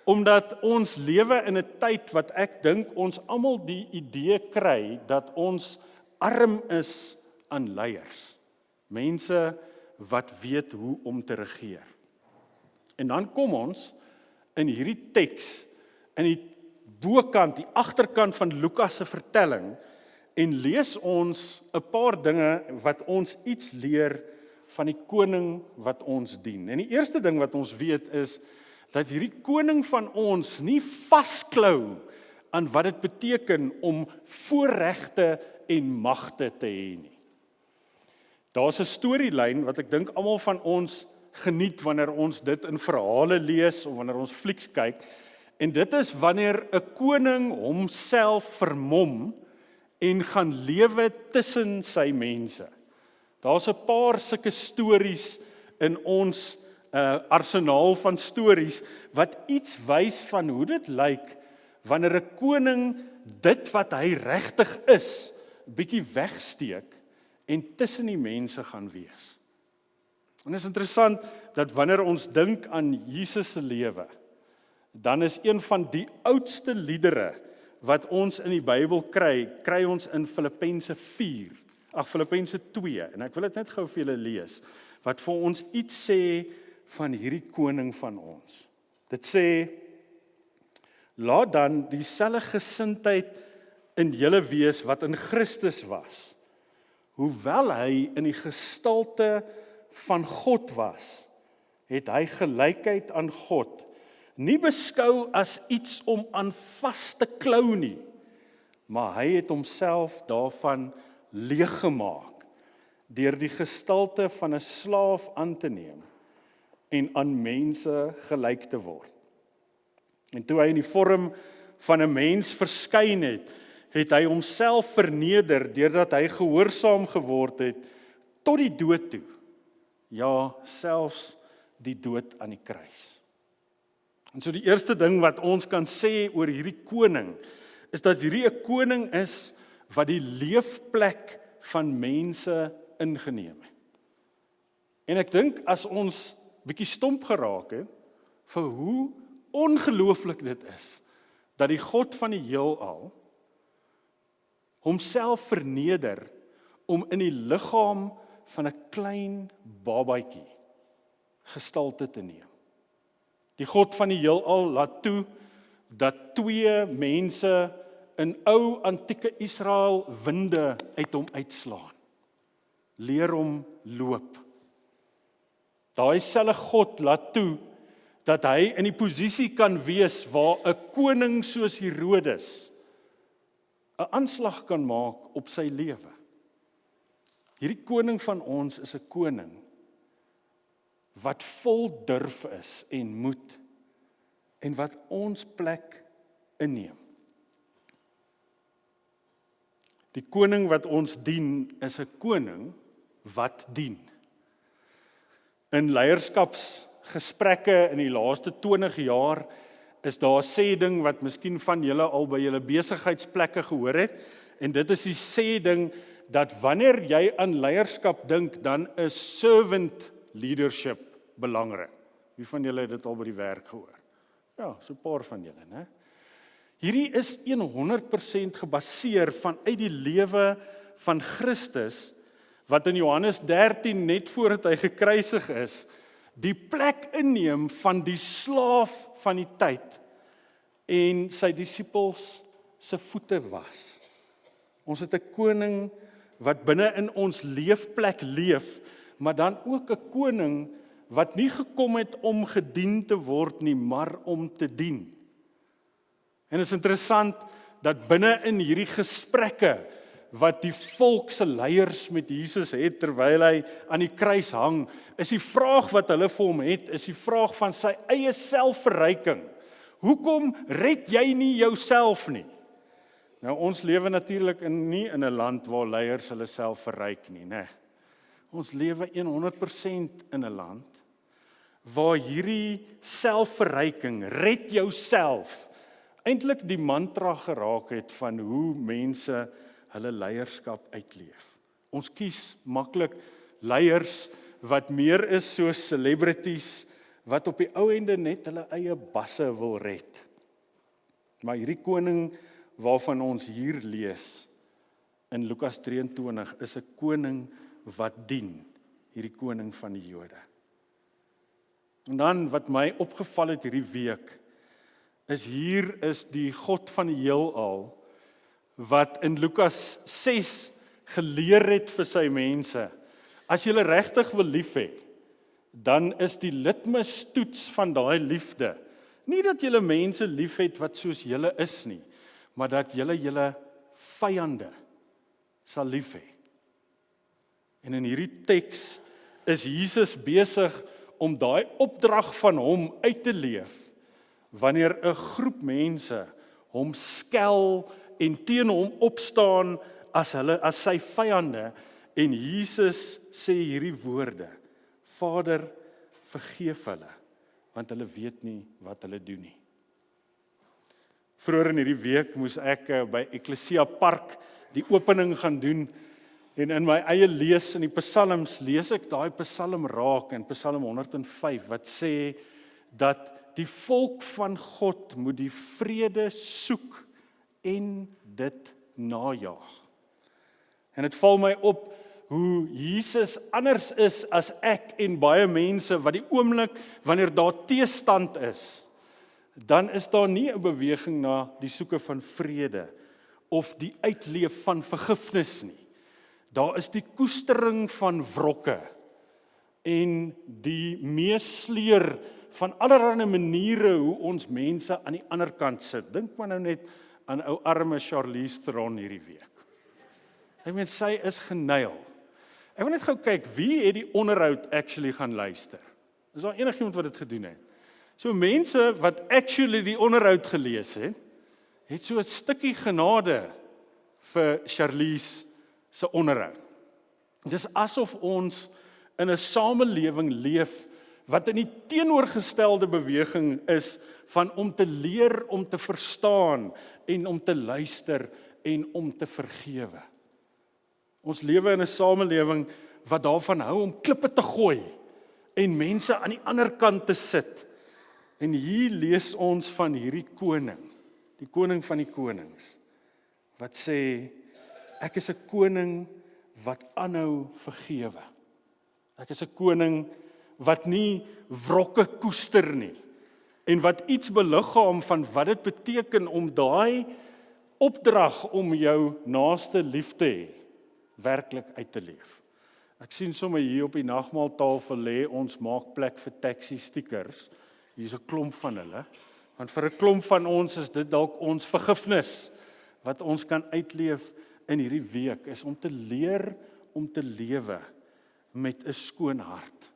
Speaker 4: omdat ons lewe in 'n tyd wat ek dink ons almal die idee kry dat ons arm is aan leiers. Mense wat weet hoe om te regeer. En dan kom ons in hierdie teks, in die bokant, die agterkant van Lukas se vertelling, en lees ons 'n paar dinge wat ons iets leer van die koning wat ons dien. En die eerste ding wat ons weet is, dat hierdie koning van ons nie vasklou aan wat dit beteken om voorregte en magte te hê nie. Daar's 'n storielyn wat ek dink almal van ons geniet wanneer ons dit in verhale lees of wanneer ons flieks kyk, en dit is wanneer 'n koning homself vermom en gaan lewe tussen sy mense. Daar's 'n paar sulke stories in ons arsenaal van stories wat iets wys van hoe dit lyk wanneer 'n koning dit wat hy regtig is, bietjie wegsteek en tussen die mense gaan wees. En dit is interessant dat wanneer ons dink aan Jesus se lewe, dan is een van die oudste liedere wat ons in die Bybel kry ons in Filippense 2, en ek wil dit net gou vir julle lees, wat vir ons iets sê van hierdie koning van ons. Dit sê, laat dan dieselfde gesindheid in julle wees wat in Christus was, hoewel hy in die gestalte van God was, het hy gelykheid aan God nie beskou as iets om aan vas te klou nie, maar hy het homself daarvan leeggemaak deur die gestalte van 'n slaaf aan te neem en aan mense gelyk te word. En toe hy in die vorm van 'n mens verskyn het, het hy homself verneder deurdat hy gehoorsaam geword het tot die dood toe. Ja, selfs die dood aan die kruis. En so die eerste ding wat ons kan sê oor hierdie koning, is dat hierdie 'n koning is wat die leefplek van mense ingeneem het. En ek dink as ons bietjie stomp geraak het vir hoe ongelooflik dit is dat die God van die heelal homself verneder om in die liggaam van 'n klein babatjie gestalte te neem. Die God van die heelal laat toe dat 2 mense in ou antieke Israel winde uit hom uitslaan. Leer hom loop. Daai selfe God laat toe dat hy in die posisie kan wees waar 'n koning soos Herodes 'n aanslag kan maak op sy lewe. Hierdie koning van ons is 'n koning wat vol durf is en moed, en wat ons plek inneem. Die koning wat ons dien, is 'n koning wat dien. In leierskapsgesprekke in die laaste 20 jaar, is daar 'n sê ding wat miskien van julle al by julle besigheidsplekke gehoor het, en dit is die sê ding, dat wanneer jy aan leierskap dink, dan is servant leadership belangrik. Wie van julle het dit al by die werk gehoor? Ja, so 'n paar van julle, né? Hierdie is 100% gebaseer vanuit die lewe van Christus, wat in Johannes 13, net voordat hy gekruisig is, die plek inneem van die slaaf van die tyd, en sy disippels se voete was. Ons het 'n koning wat binne in ons leefplek leef, maar dan ook 'n koning wat nie gekom het om gedien te word nie, maar om te dien. En dit is interessant dat binne in hierdie gesprekke wat die volk se leiers met Jesus het terwyl hy aan die kruis hang, is die vraag wat hulle vir hom het, is die vraag van sy eie selfverryking. Hoekom red jy nie jouself nie? Nou ons lewe natuurlik nie in 'n land waar leiers hulle self verryk nie, né? Ons lewe 100% in 'n land waar hierdie selfverryking, red jouself, eintlik die mantra geraak het van hoe mense hulle leierskap uitleef. Ons kies maklik leiers wat meer is soos celebrities, wat op die ou ende net hulle eie basse wil red. Maar hierdie koning waarvan ons hier lees in Lukas 23 is 'n koning wat dien, hierdie koning van die Jode. En dan wat my opgeval het hierdie week, is hier is die God van die heelal, wat in Lukas 6 geleer het vir sy mense, as jy regtig wil lief hê, dan is die litmustoets van daai liefde, nie dat jy mense lief het wat soos julle is nie, maar dat julle vyande sal lief hê. En in hierdie teks is Jesus besig om daai opdrag van hom uit te leef, wanneer 'n groep mense hom skel en teen hom opstaan as sy vyande, en Jesus sê hierdie woorde: Vader, vergeef hulle, want hulle weet nie wat hulle doen nie. Vroeër in hierdie week moes ek by Ecclesia Park die opening gaan doen, en in my eie lees in die psalms lees ek daai psalm raak in Psalm 105 wat sê dat die volk van God moet die vrede soek en dit najag. En dit val my op hoe Jesus anders is as ek en baie mense, wat die oomblik wanneer daar teestand is, dan is daar nie 'n beweging na die soeke van vrede of die uitleef van vergifnis nie. Daar is die koestering van wrokke en die meesleur van allerlei maniere hoe ons mense aan die ander kant sit. Dink maar nou net aan ou arme Charlize Theron hierdie week. Ek meen, sy is geneil. Ek wil net gou kyk, wie het die onderhoud actually gaan luister? Is daar enigiemand wat dit gedoen het? So mense wat actually die onderhoud gelees het so 'n stukkie genade vir Charlize se onderhoud. Dis asof ons in 'n samelewing leef wat in die teenoorgestelde beweging is van om te leer, om te verstaan en om te luister en om te vergewe. Ons lewe in 'n samelewing wat daarvan hou om klippe te gooi en mense aan die ander kant te sit. En hier lees ons van hierdie koning, die koning van die konings, wat sê, ek is 'n koning wat aanhou vergewe. Ek is 'n koning wat nie wrokke koester nie, en wat iets beliggaam van wat dit beteken om daai opdrag om jou naaste lief te hê, werklik uit te leef. Ek sien sommer hier op die nagmaaltafel lê ons maak plek vir taxi stickers. Hier's 'n klomp van hulle, want vir 'n klomp van ons is dit dalk ons vergifnis wat ons kan uitleef in hierdie week, is om te leer om te lewe met 'n skoon hart.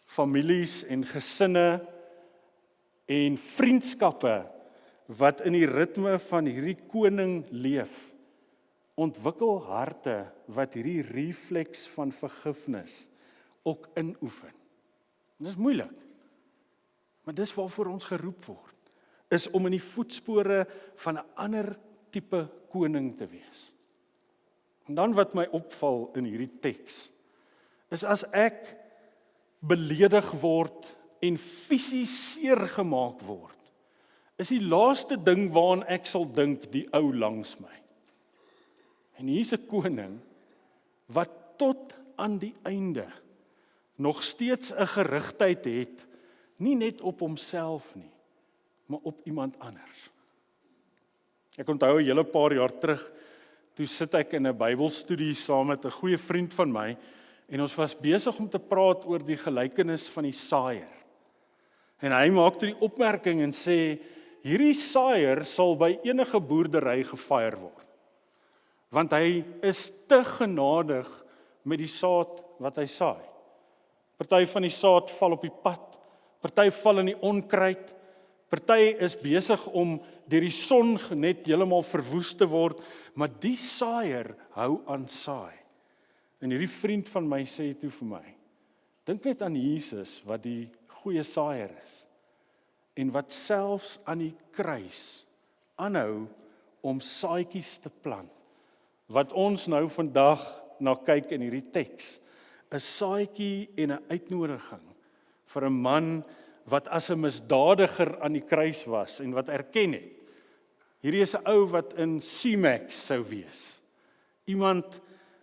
Speaker 4: families en gesinne en vriendskappe wat in die ritme van hierdie koning leef, ontwikkel harte wat hierdie refleks van vergifnis ook inoefen. Dit is moeilik, maar dis waarvoor ons geroep word, is om in die voetspore van 'n ander tipe koning te wees. En dan wat my opval in hierdie teks, is as ek beledig word en fisies seer gemaak word, is die laaste ding waaraan ek sal dink die ou langs my. En hier's 'n koning wat tot aan die einde nog steeds 'n gerigtheid het, nie net op homself nie, maar op iemand anders. Ek onthou 'n hele paar jaar terug, toe sit ek in 'n Bybelstudie saam met 'n goeie vriend van my, en ons was besig om te praat oor die gelykenis van die saaier. En hy maak toe die opmerking en sê, hierdie saaier sal by enige boerdery gefire word, want hy is te genadig met die saad wat hy saai. Party van die saad val op die pad, party val in die onkruid, party is besig om deur die son net heeltemal verwoes te word, maar die saaier hou aan saai. En hierdie vriend van my sê toe vir my, dink net aan Jesus wat die goeie saaier is, en wat selfs aan die kruis aanhou om saadjies te plant, wat ons nou vandag na kyk in hierdie teks, 'n saadjie en 'n uitnodiging vir 'n man wat as 'n misdadiger aan die kruis was en wat erken het. Hierdie is 'n ou wat in C-Max sou wees. Iemand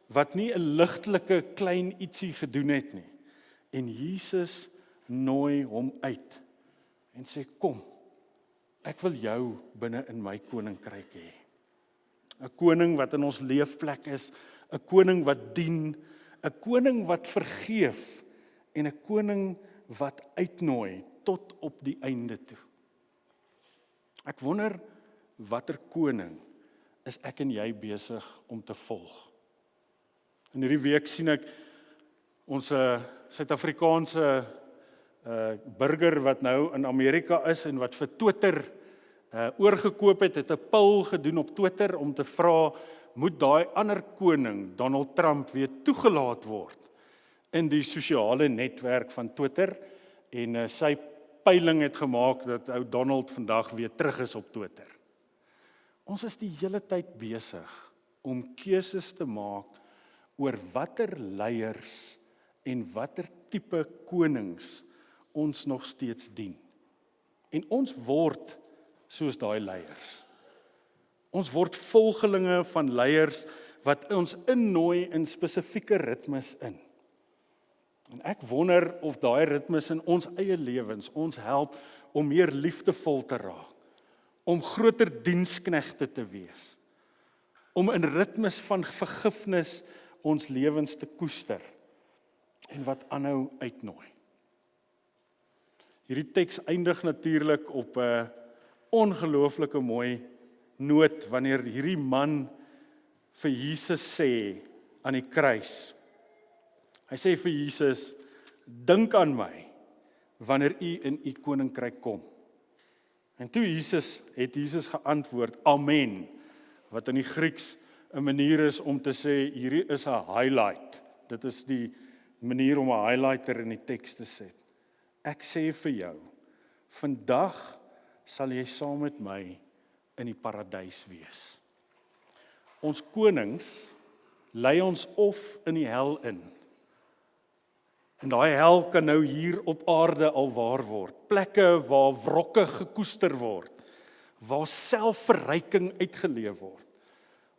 Speaker 4: wat nie 'n ligtelike klein ietsie gedoen het nie. En Jesus nooi hom uit en sê, kom, ek wil jou binne in my koninkryk hê. 'n Koning wat in ons leefplek is, 'n koning wat dien, 'n koning wat vergeef en 'n koning wat uitnooi tot op die einde toe. Ek wonder watter koning is ek en jy besig om te volg. In hierdie week sien ek ons Suid-Afrikaanse burger wat nou in Amerika is en wat vir Twitter oorgekoop het 'n poll gedoen op Twitter om te vra, moet daai ander koning, Donald Trump, weer toegelaat word in die sosiale netwerk van Twitter, en sy peiling het gemaak dat ou Donald vandag weer terug is op Twitter. Ons is die hele tyd besig om keuses te maak oor watter leiers en watter tipe konings ons nog steeds dien. En ons word soos daai leiers. Ons word volgelinge van leiers wat ons innooi in spesifieke ritmes in. En ek wonder of daai ritmes in ons eie lewens ons help om meer liefdevol te raak, om groter diensknegte te wees, om in ritmes van vergifnis ons lewens te koester en wat aanhou uitnooi. Hierdie teks eindig natuurlik op 'n ongelooflike mooi noot wanneer hierdie man vir Jesus sê aan die kruis. Hy sê vir Jesus, dink aan my wanneer u in u koninkryk kom. En toe het Jesus geantwoord, amen, wat in die Grieks 'n manier is om te sê, hierdie is 'n highlight. Dit is die manier om 'n highlighter in die teks te sit. Ek sê vir jou, vandag sal jy saam met my in die paradys wees. Ons konings lei ons of in die hel in. En daai hel kan nou hier op aarde al waar word. Plekke waar wrokke gekoester word, waar selfverryking uitgeleef word.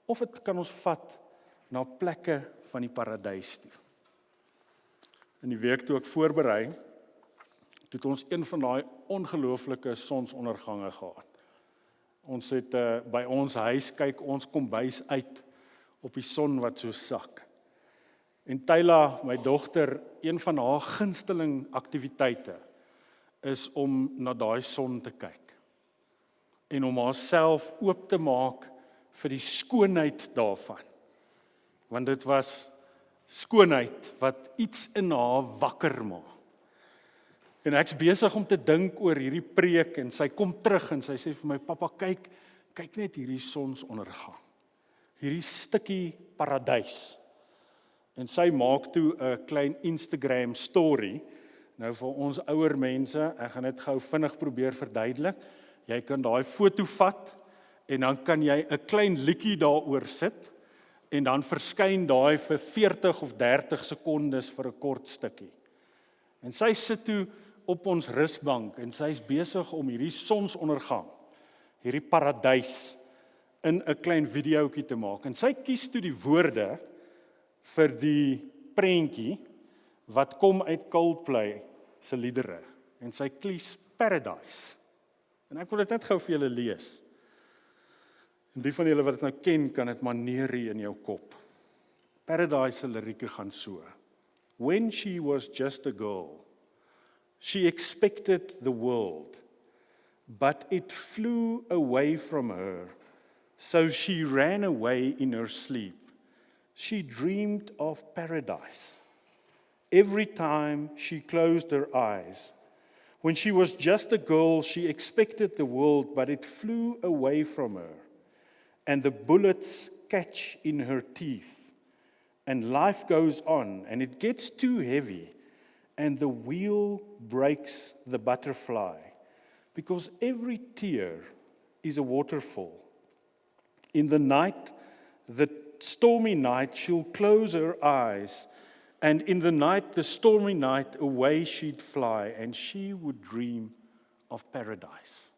Speaker 4: Of dit kan ons vat na plekke van die paradys toe. In die week toe ek voorberei, het ons een van daai ongelooflike sonsondergange gehad. Ons het by ons huis kyk ons kombuis uit op die son wat so sak. En Tyla, my dogter, een van haar gunsteling aktiwiteite is om na daai son te kyk. En om haarself oop te maak vir die skoonheid daarvan. Want dit was skoonheid wat iets in haar wakker maak. En ek's besig om te dink oor hierdie preek en sy kom terug en sy sê vir my, pappa, kyk net hierdie sonsondergang. Hierdie stukkie paradys. En sy maak toe 'n klein Instagram story. Nou vir ons ouer mense, ek gaan dit gou vinnig probeer verduidelik. Jy kan daai foto vat en dan kan jy 'n klein liedjie daaroor sit en dan verskyn daai vir 40 of 30 sekondes vir 'n kort stukkie. En sy sit toe op ons rusbank en sy is besig om hierdie sonsondergang, hierdie paradys in 'n klein videoetjie te maak. En sy kies toe die woorde vir die prentjie wat kom uit Coldplay se liedere. En sy kies Paradise. En ek wil dit net gou vir julle lees. En die van julle wat dit nou ken, kan dit maar neerie in jou kop. Paradise se lirieke gaan so. When she was just a girl, she expected the world, but it flew away from her, so she ran away in her sleep. She dreamed of paradise. Every time she closed her eyes, when she was just a girl, she expected the world, but it flew away from her. And the bullets catch in her teeth. And life goes on, and it gets too heavy, and the wheel breaks the butterfly, because every tear is a waterfall. In the night, the stormy night, she'll close her eyes, and in the night, the stormy night, away she'd fly, and she would dream of paradise.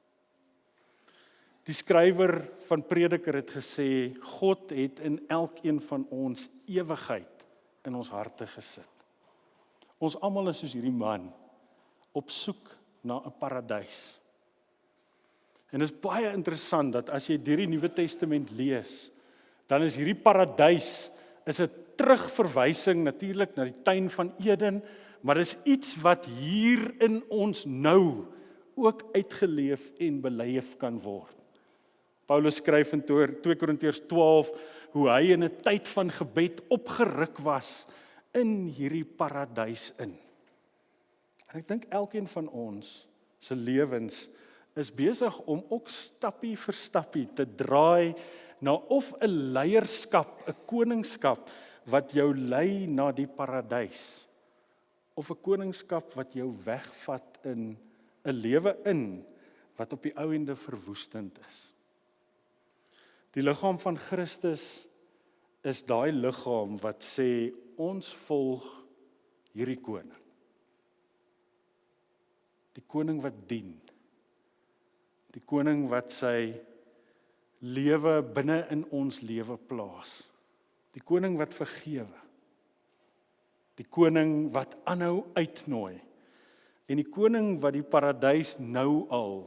Speaker 4: Die skrywer van Prediker het gesê, God het in elkeen van ons ewigheid in ons harte gesit. Ons almal is soos hierdie man, op soek na 'n paradys. En dit is baie interessant dat as jy deur die Nuwe Testament lees, dan is hierdie paradys is 'n terugverwysing natuurlik na die tuin van Eden, maar dis iets wat hier in ons nou ook uitgeleef en beleef kan word. Paulus skryf in 2 Korintiërs 12 hoe hy in 'n tyd van gebed opgeruk was in hierdie paradys in. En ek dink elkeen van ons se lewens is besig om ook stappie vir stappie te draai na of 'n leierskap, 'n koningskap wat jou lei na die paradys, of 'n koningskap wat jou wegvat in 'n lewe in wat op die ou ende verwoestend is. Die liggaam van Christus is daai liggaam wat sê ons volg hierdie koning. Die koning wat dien. Die koning wat sy lewe binne in ons lewe plaas. Die koning wat vergewe. Die koning wat aanhou uitnooi. En die koning wat die paradys nou al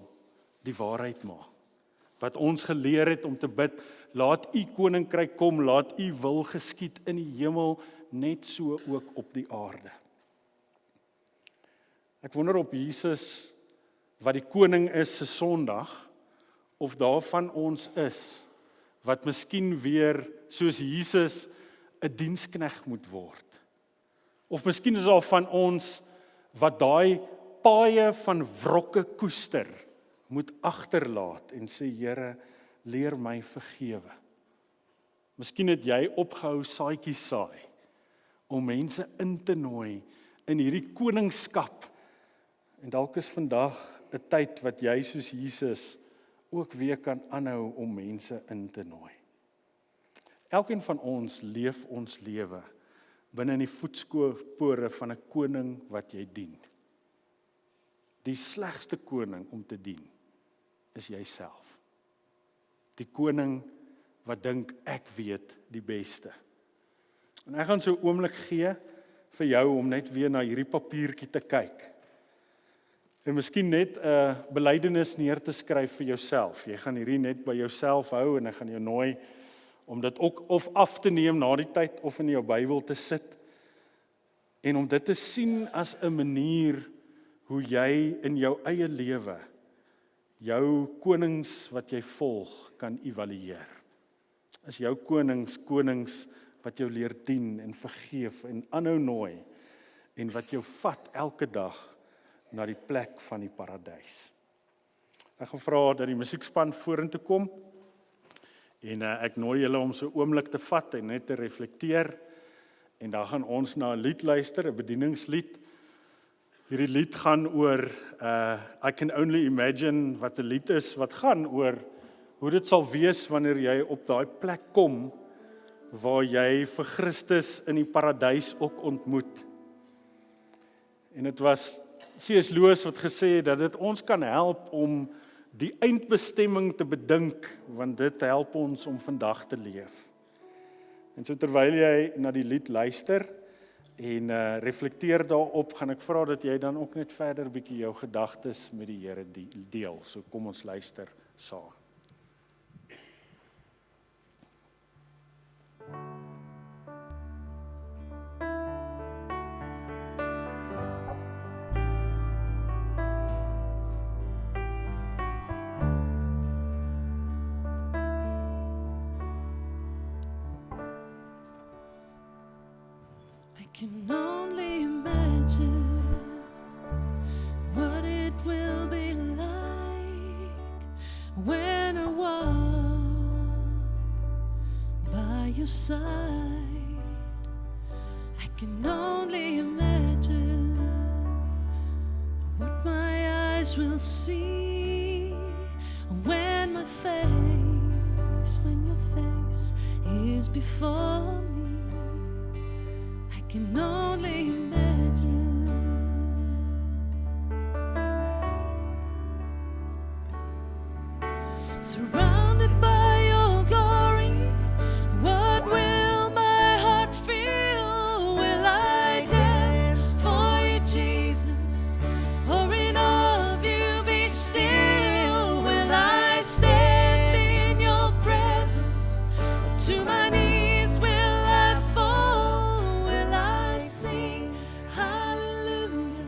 Speaker 4: die waarheid maak. Wat ons geleer het om te bid, laat u koninkryk kom, laat u wil geskied in die hemel, net so ook op die aarde. Ek wonder op Jesus, wat die koning is se Sondag, of daar van ons is, wat miskien weer, soos Jesus, 'n dienskneg moet word. Of miskien is daar van ons, wat daai paaie van wrokke koester, moet agterlaat en sê, Here, leer my vergewe. Miskien het jy opgehou saadjies saai, om mense in te nooi in hierdie koningskap. En dalk is vandag 'n tyd wat jy soos Jesus ook weer kan aanhou om mense in te nooi. Elkeen van ons leef ons lewe binne in die voetspore van 'n koning wat jy dien. Die slegste koning om te dien is jouself. Die koning wat dink ek weet die beste. En ek gaan so 'n oomblik gee vir jou om net weer na hierdie papiertjie te kyk. En miskien net 'n belydenis neer te skryf vir jouself. Jy gaan hierdie net by jouself hou en ek gaan jou nooi om dit ook of af te neem na die tyd of in jou Bybel te sit. En om dit te sien as 'n manier hoe jy in jou eie lewe jou konings wat jy volg kan evalueer. Is jou konings wat jou leer dien en vergeef en aanhou nooi en wat jou vat elke dag na die plek van die paradys. Ek gaan vra dat die musiekspan vorentoe kom en ek nooi julle om so 'n oomblik te vat en net te reflekteer en dan gaan ons na 'n lied luister, 'n bedieningslied. Hierdie lied gaan oor I Can Only Imagine, wat 'n lied is wat gaan oor hoe dit sal wees wanneer jy op daai plek kom waar jy vir Christus in die paradys ook ontmoet. En dit was C.S. Lewis wat gesê het dat dit ons kan help om die eindbestemming te bedink, want dit help ons om vandag te leef. En so terwyl jy na die lied luister en reflekteer daarop, gaan ek vra dat jy dan ook net verder bietjie jou gedagtes met die Here deel. So kom ons luister saam.
Speaker 2: I can only imagine what it will be like when I walk by your side. I can only imagine what my eyes will see when your face is before me. I can only imagine. Surrounded by your glory, what will my heart feel? Will I dance for you, Jesus? Or in awe of you be still? Will I stand in your presence? To my knees will I fall? Will I sing hallelujah?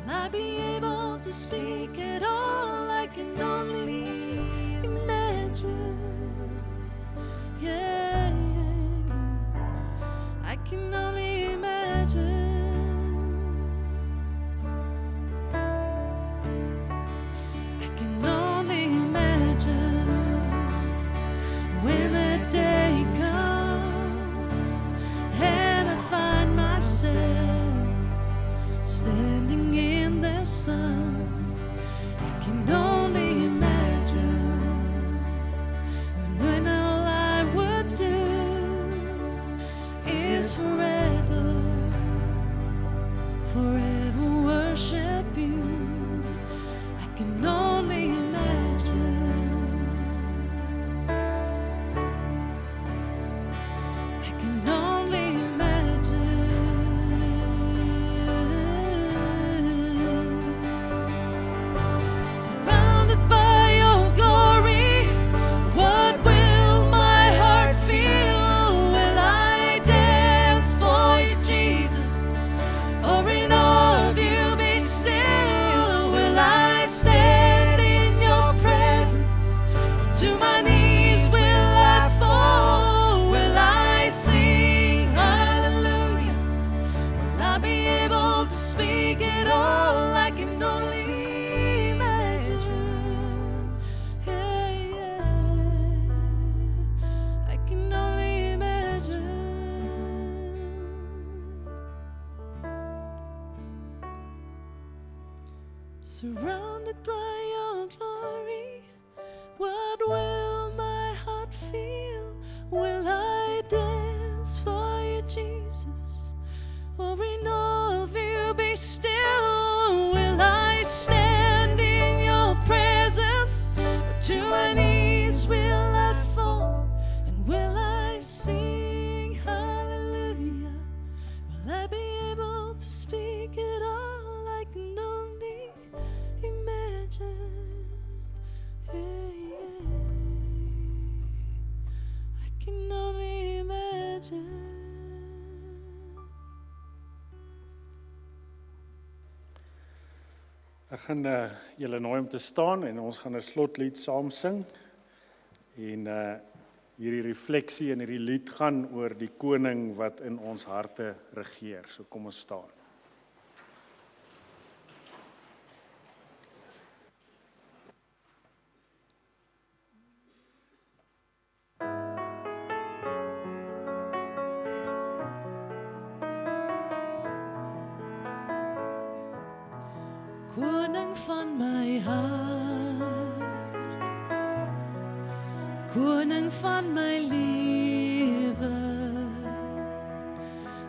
Speaker 2: Will I be able to speak at all? I can only imagine. Yeah, I can only imagine. I can only imagine when the day comes and I find myself standing in the sun. I can only imagine when all I would do is forever worship you. I can only imagine. I can only imagine. Surrounded by your glory, what will my heart feel? Will I dance for you, Jesus? Or in awe of you be still? Will I stand in your presence? To my knees will I fall? Will I sing hallelujah? Will I be able to speak at all? I can only imagine. Yeah. I can only imagine. Surrounded by your glory, what will my heart feel? Will I dance for you, Jesus? Or in awe of you be still? Will I stand in your presence? Or to my knees will I fall? And will I sing hallelujah? Will I be able to speak at all? I can only imagine. I can only imagine.
Speaker 4: Ek gaan julle nooi om te staan en ons gaan 'n slotlied saam sing. En hierdie refleksie en hierdie lied gaan oor die koning wat in ons harte regeer. So kom ons staan.
Speaker 3: Koning van my hart, koning van my lewe,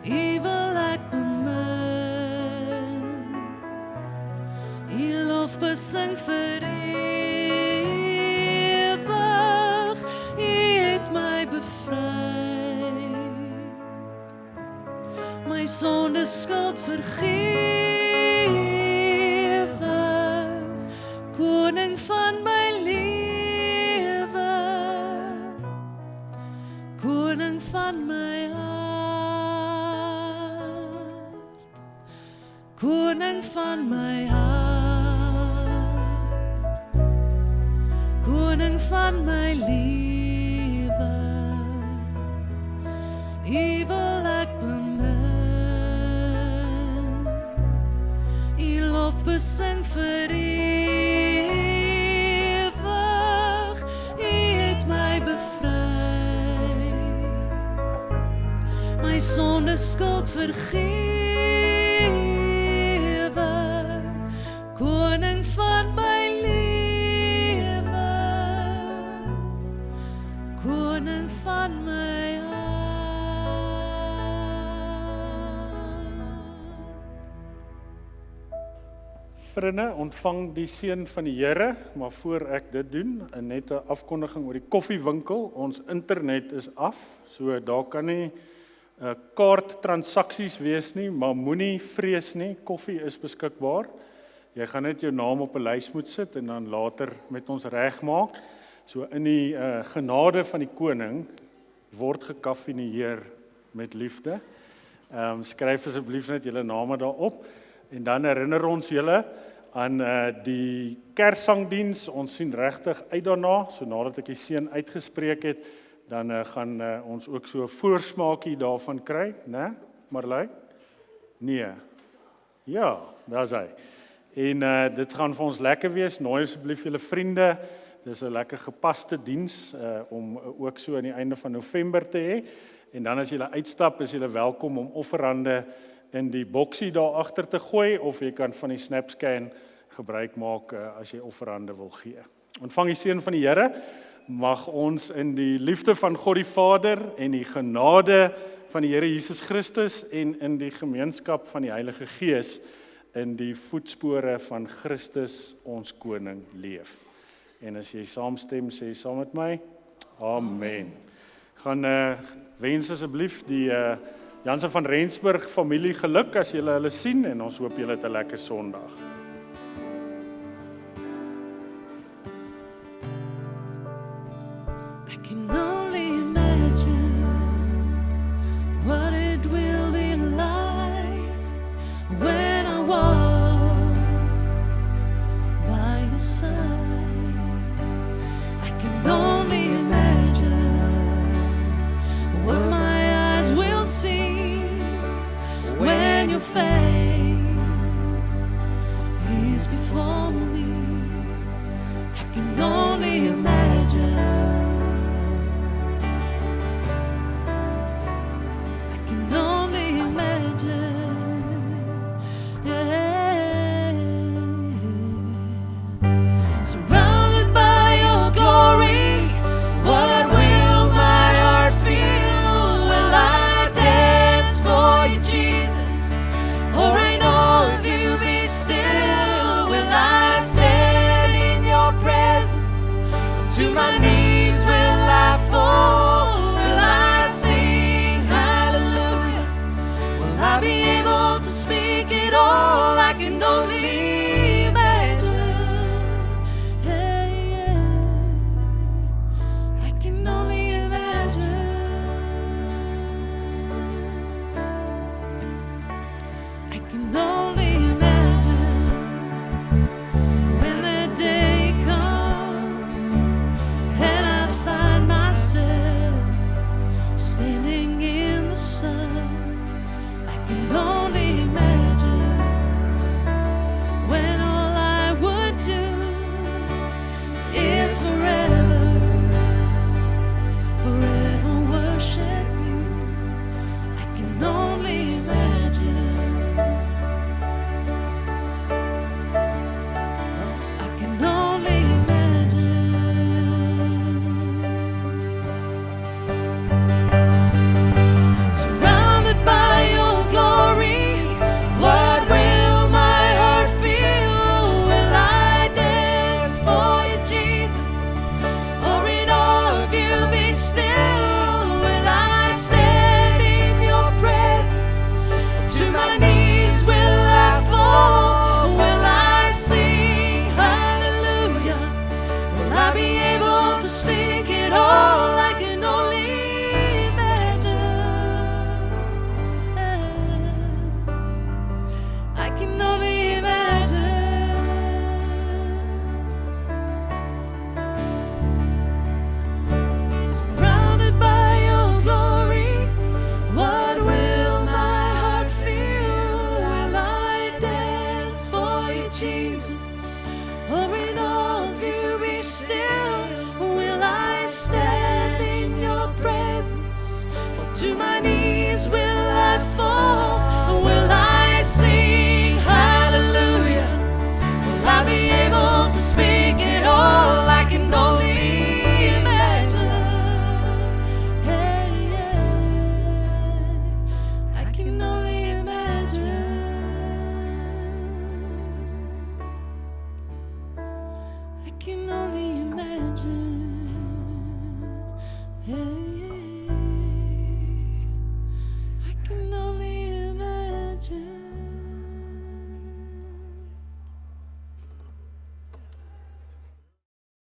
Speaker 3: U wil ek bemin, U lof besing vir ewig, U het my bevry, my sonde skuld vergewe, koning van my lewe, koning van my hart, koning van my hart, koning van my lewe, U wil ek bemin, U lof besing vir ewig, U het my bevry, my sonde skuld vergewe, koning van my lewe, koning van my hart.
Speaker 4: Vriende, ontvang die seën van die Here, maar voor ek dit doen, net 'n afkondiging oor die koffiewinkel. Ons internet is af, so daar kan nie kaarttransaksies wees nie, maar moenie vrees nie, koffie is beskikbaar. Jy gaan net jou naam op 'n lys moet sit en dan later met ons regmaak. So in die genade van die koning word gekaffineer met liefde. Skryf asseblief net julle name daarop. En dan herinner ons julle aan die Kerssangdiens. Ons sien regtig uit daarna. So nadat ek die seën uitgespreek het, dan gaan ons ook so 'n voorsmaakie daarvan kry, né? Marley? Nee. Ja, daar's hy. En dit gaan vir ons lekker wees. Nooi asseblief julle vriende. Dis 'n lekker gepaste diens om ook so aan die einde van November te hê. En dan as julle uitstap, is julle welkom om offerande in die boksie daar agter te gooi, of jy kan van die SnapScan gebruik maak as jy offerande wil gee. Ontvang die seën van die Here, mag ons in die liefde van God die Vader en die genade van die Here Jesus Christus en in die gemeenskap van die Heilige Gees in die voetspore van Christus ons koning leef. En as jy saamstem, sê saam met my, Amen. Gaan wens asseblief die Jansen van Rensburg familie geluk as julle hulle sien, en ons hoop julle het 'n lekker Sondag.
Speaker 3: I can only imagine what it will be like when I walk by your side. I can only imagine what my eyes will see when your face is before me. I can only imagine. I can only imagine. Yeah. Surrounded by your glory, what will my heart feel? Will I dance for you, Jesus? Or I know if you be still, will I stand in your presence? To my knees will I fall? Will I sing hallelujah? Will I be able to speak it all? I can only imagine. Yeah, yeah. I can only imagine. I can only imagine when the day comes
Speaker 2: stem.